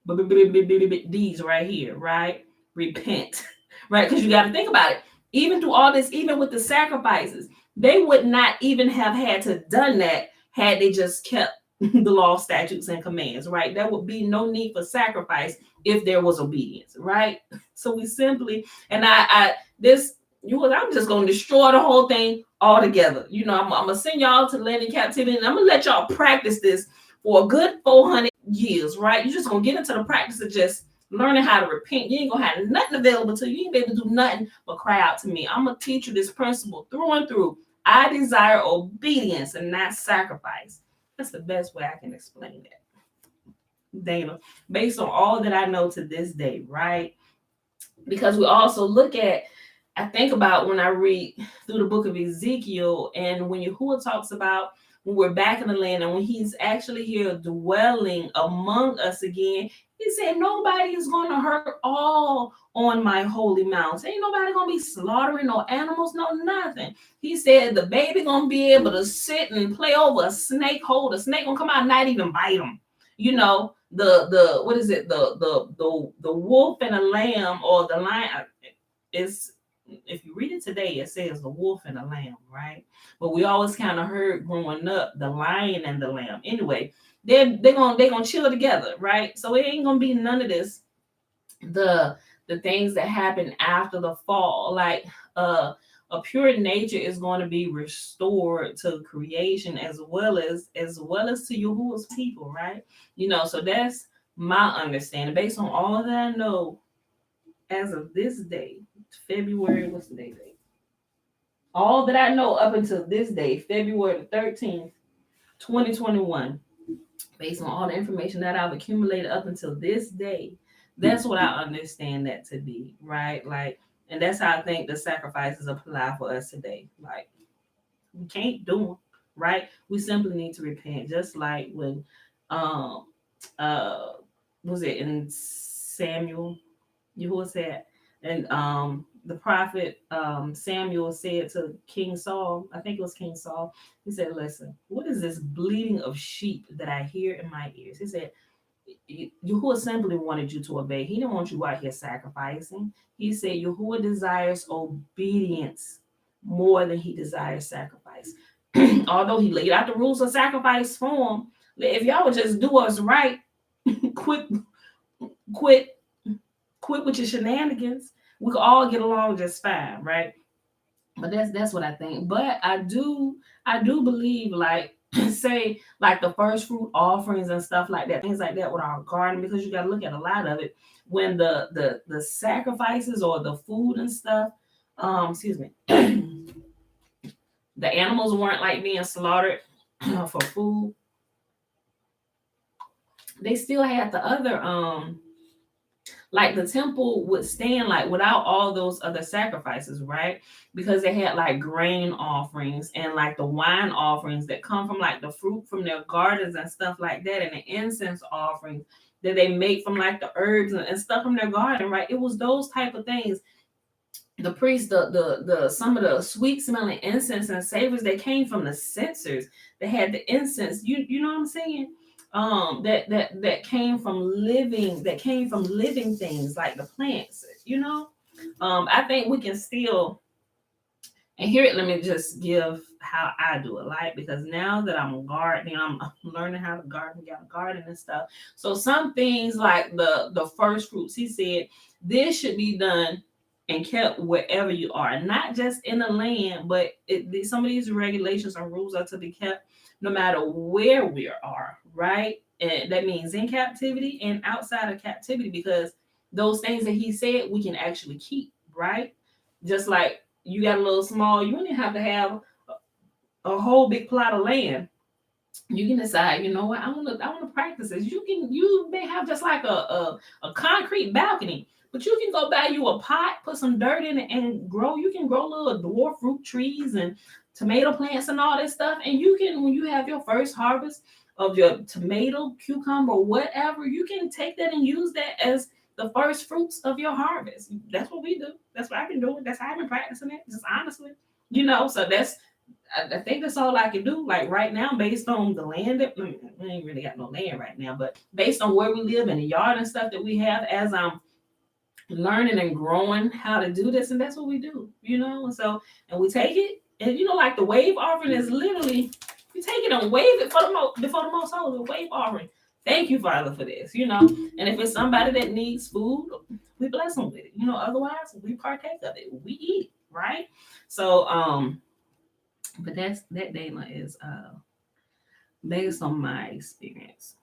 These right here, right? Repent, right? Because you got to think about it. Even through all this, even with the sacrifices, they would not even have had to done that had they just kept the law, statutes, and commands, right? There would be no need for sacrifice if there was obedience, right? So we simply, and I'm just gonna destroy the whole thing altogether. I'm gonna send y'all to land in captivity, and I'm gonna let y'all practice this for a good 400 years, right? You're just gonna get into the practice of just learning how to repent. You ain't gonna have nothing available to you. You ain't be able to do nothing but cry out to me. I'm gonna teach you this principle through and through. I desire obedience and not sacrifice. That's the best way I can explain that, Dana, based on all that I know to this day, right? Because we also look at, I think about when I read through the book of Ezekiel, and when Yahuwah talks about when we're back in the land and when he's actually here dwelling among us again, he said, nobody is going to hurt all on my holy mountain. Ain't nobody going to be slaughtering no animals, no nothing. He said the baby going to be able to sit and play over a snake hole. The snake going to come out and not even bite him. The what is it? The wolf and the lamb, or the lion is, if you read it today, it says the wolf and the lamb, right? But we always kind of heard growing up the lion and the lamb. Anyway, they're gonna chill together, right? So it ain't gonna be none of this. The things that happen after the fall, like a pure nature is going to be restored to creation as well as to Yahuwah's people, right? So that's my understanding based on all that I know as of this day, February, what's the date? All that I know up until this day, February the 13th, 2021, based on all the information that I've accumulated up until this day, that's what I understand that to be, right? Like, and that's how I think the sacrifices apply for us today. Like, we can't do them, right? We simply need to repent, just like when, um, uh, was it in Samuel? Yahuwah said, and the prophet Samuel said to King Saul, I think it was King Saul, he said, "Listen, what is this bleating of sheep that I hear in my ears?" He said, Yahuwah simply wanted you to obey. He didn't want you out here sacrificing. He said, Yahuwah desires obedience more than he desires sacrifice. Although he laid out the rules of sacrifice for him, if y'all would just do us right, quit, quit quit with your shenanigans, we could all get along just fine, right? But that's what I think. But I do believe, like, say, like the first fruit offerings and stuff like that, things like that with our garden, because you got to look at a lot of it when the sacrifices or the food and stuff, excuse me, the animals weren't like being slaughtered for food. They still had the other like the temple would stand like without all those other sacrifices, right? Because they had like grain offerings and like the wine offerings that come from like the fruit from their gardens and stuff like that, and the incense offerings that they make from like the herbs and stuff from their garden, right? It was those type of things. The priests, the some of the sweet smelling incense and savors, they came from the censers that had the incense. You know what I'm saying? That came from living things like the plants. I think we can still, and here, let me just give how I do it, like, because now that I'm gardening, I'm learning how to garden, got a garden and stuff. So some things like the first fruits, he said, this should be done and kept wherever you are, not just in the land, but some of these regulations and rules are to be kept no matter where we are, right? And that means in captivity and outside of captivity, because those things that he said we can actually keep, right? Just like you got a little small, you don't even have to have a whole big plot of land. You can decide, you know what, I want to practice this. You may have just like a concrete balcony, but you can go buy you a pot, put some dirt in it, and grow. You can grow little dwarf fruit trees and tomato plants and all that stuff. And you can, when you have your first harvest of your tomato, cucumber, whatever, you can take that and use that as the first fruits of your harvest. That's what we do. That's what I've been doing. That's how I've been practicing it. Just honestly, so I think that's all I can do. Like right now, based on the land that we ain't really got no land right now, but based on where we live and the yard and stuff that we have, as I'm learning and growing how to do this, and that's what we do. And so, and we take it, and like the wave offering is literally, we take it and wave it before the most holy wave offering. Thank you, Father, for this. And if it's somebody that needs food, we bless them with it. Otherwise, we partake of it. We eat it, right? So, but that Dana is based on my experience.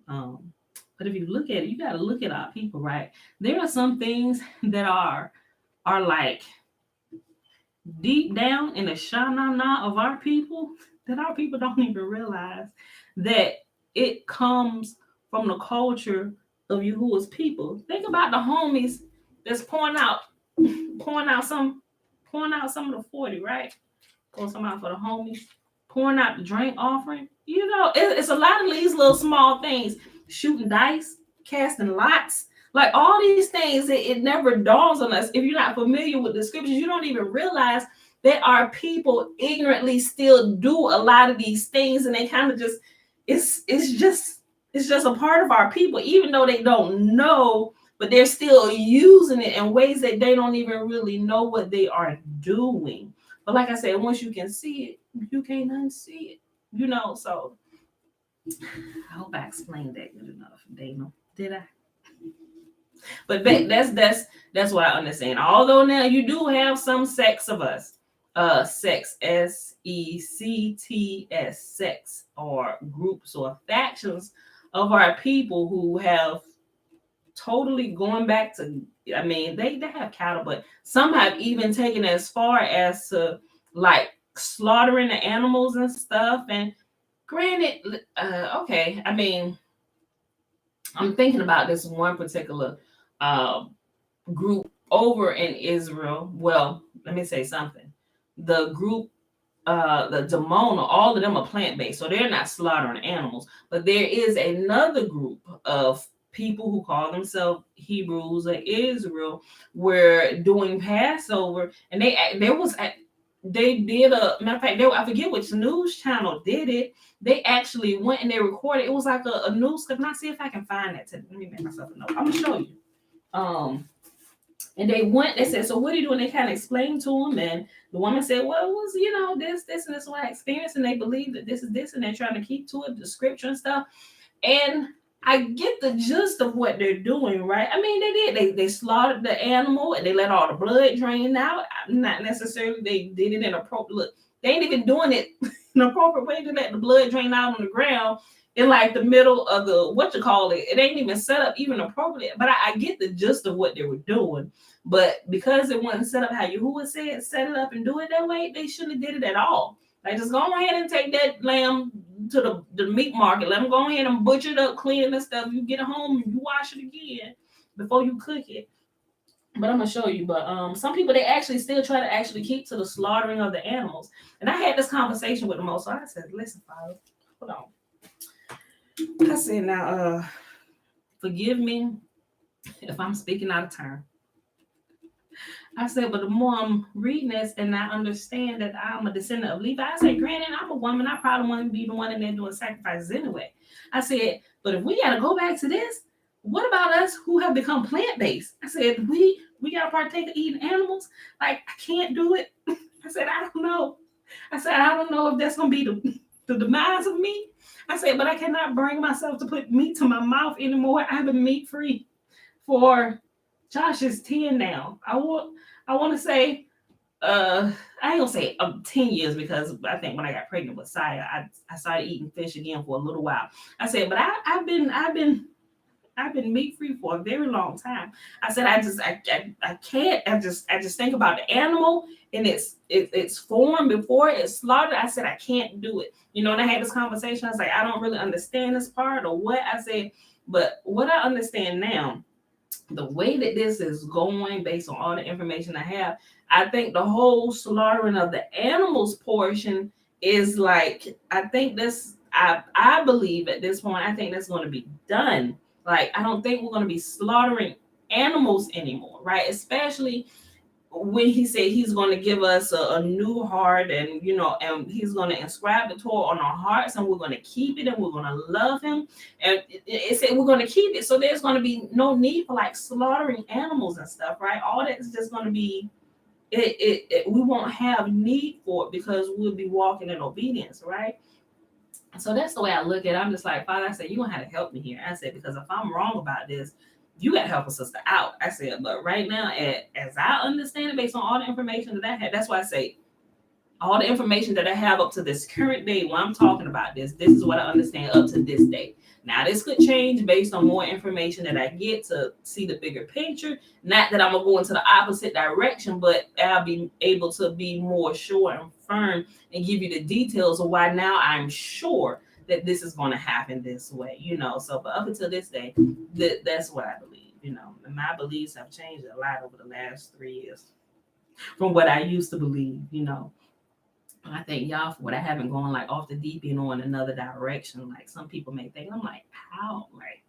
Um, but if you look at it, you got to look at our people, right? There are some things that are like deep down in the sha-na-na of our people that our people don't even realize that it comes from the culture of Yahuwah's people. Think about the homies that's pouring out some of the 40, right? Pour some out for the homies, pouring out the drink offering. It's a lot of these little small things. Shooting dice, casting lots, like all these things. It never dawns on us. If you're not familiar with the scriptures, you don't even realize that our people ignorantly still do a lot of these things, and they kind of just it's just a part of our people, even though they don't know, but they're still using it in ways that they don't even really know what they are doing. But like I said, once you can see it, you can't unsee it. So I hope I explained that good enough, Dana. Did I? But that's what I understand. Although now you do have some sects of us, sects, sects, sects, or groups or factions of our people who have totally going back to. I mean, they have cattle, but some have even taken as far as to like slaughtering the animals and stuff. And granted, okay, I mean, I'm thinking about this one particular uh, group over in Israel. Well, let me say something. The group, the Demona, all of them are plant based, so they're not slaughtering animals. But there is another group of people who call themselves Hebrews or Israel were doing Passover, and they did a matter of fact. I forget which news channel did it. They actually went and they recorded. It was like a news clip. Now see if I can find that. Let me make myself a note. I'm gonna show you. And they said, so what are you doing? They kind of explained to them, and the woman said, well, it was, this, and this what I experienced, and they believe that this is this, and they're trying to keep to it, the scripture and stuff. And I get the gist of what they're doing, right? I mean, they did. They slaughtered the animal, and they let all the blood drain out. Not necessarily they did it in appropriate. Look, they ain't even doing it in an appropriate way to let the blood drain out on the ground in like the middle of the it ain't even set up even appropriate. But I get the gist of what they were doing. But because it wasn't set up how Yahuwah said, set it up and do it that way, they shouldn't have did it at all. Like, just go ahead and take that lamb to the meat market. Let them go ahead and butcher it up, clean it and stuff. You get it home, you wash it again before you cook it. But I'm gonna show you. But some people, they actually still try to actually keep to the slaughtering of the animals. And I had this conversation with them all. So I said, listen, Father, hold on. I said, now forgive me if I'm speaking out of turn. I said, but the more I'm reading this and I understand that I'm a descendant of Levi, I said, granted, I'm a woman. I probably want to be the one in there doing sacrifices anyway. I said, but if we got to go back to this, what about us who have become plant-based? I said, we got to partake of eating animals? Like, I can't do it. I said, I don't know. I said, I don't know if that's going to be the demise of me. I said, but I cannot bring myself to put meat to my mouth anymore. I've been meat-free for Josh is 10 now. I want to say, I ain't gonna say 10 years, because I think when I got pregnant with Saya, I started eating fish again for a little while. I said, but I've been I've been meat free for a very long time. I said I can't. I just think about the animal and its form before it's slaughtered. I said I can't do it. And I had this conversation. I was like, I don't really understand this part or what. I said, but what I understand now, the way that this is going based on all the information I have, I think the whole slaughtering of the animals portion is like, I think this, I believe at this point, I think that's going to be done. Like, I don't think we're going to be slaughtering animals anymore, right? Especially when he said he's going to give us a new heart, and he's going to inscribe the Torah on our hearts, and we're going to keep it, and we're going to love him, and it said we're going to keep it, so there's going to be no need for like slaughtering animals and stuff, right? All that is just going to be we won't have need for it because we'll be walking in obedience, right? So that's the way I look at it. I'm just like, Father, I said, you're going to have to help me here. I said, because if I'm wrong about this, you got to help a sister out. I said, but right now, as I understand it, based on all the information that I had, that's why I say all the information that I have up to this current day when I'm talking about this is what I understand up to this day. Now, this could change based on more information that I get to see the bigger picture. Not that I'm going to go into the opposite direction, but I'll be able to be more sure and firm and give you the details of why now I'm sure that this is going to happen this way. So, but up until this day, that's what I believe. And my beliefs have changed a lot over the last 3 years from what I used to believe. I thank y'all for what I haven't gone like off the deep end on another direction. Like some people may think, I'm like, how? Like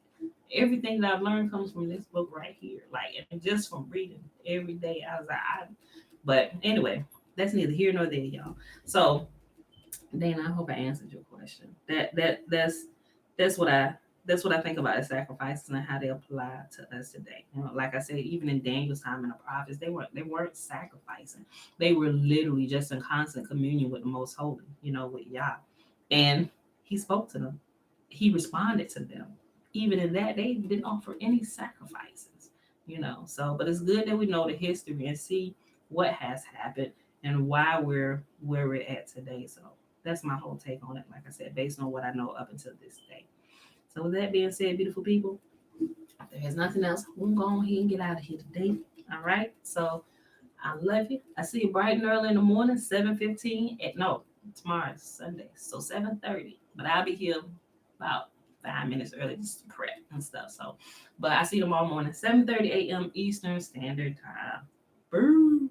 everything that I've learned comes from this book right here. Like, and just from reading every day. I was like, but anyway, that's neither here nor there, y'all. So Dana, I hope I answered your question. That's what I think about the sacrifices and how they apply to us today. Like I said, even in Daniel's time and the prophets, they weren't sacrificing. They were literally just in constant communion with the Most Holy, with Yah. And he spoke to them. He responded to them. Even in that, they didn't offer any sacrifices. So, but it's good that we know the history and see what has happened and why we're where we're at today. So that's my whole take on it. Like I said, based on what I know up until this day. So with that being said, beautiful people, if there's nothing else, we'll go on here and get out of here today. All right. So I love you. I see you bright and early in the morning, 7:15. Tomorrow's Sunday. So 7:30. But I'll be here about 5 minutes early just to prep and stuff. So but I see you tomorrow morning, 7:30 a.m. Eastern Standard Time. Boo.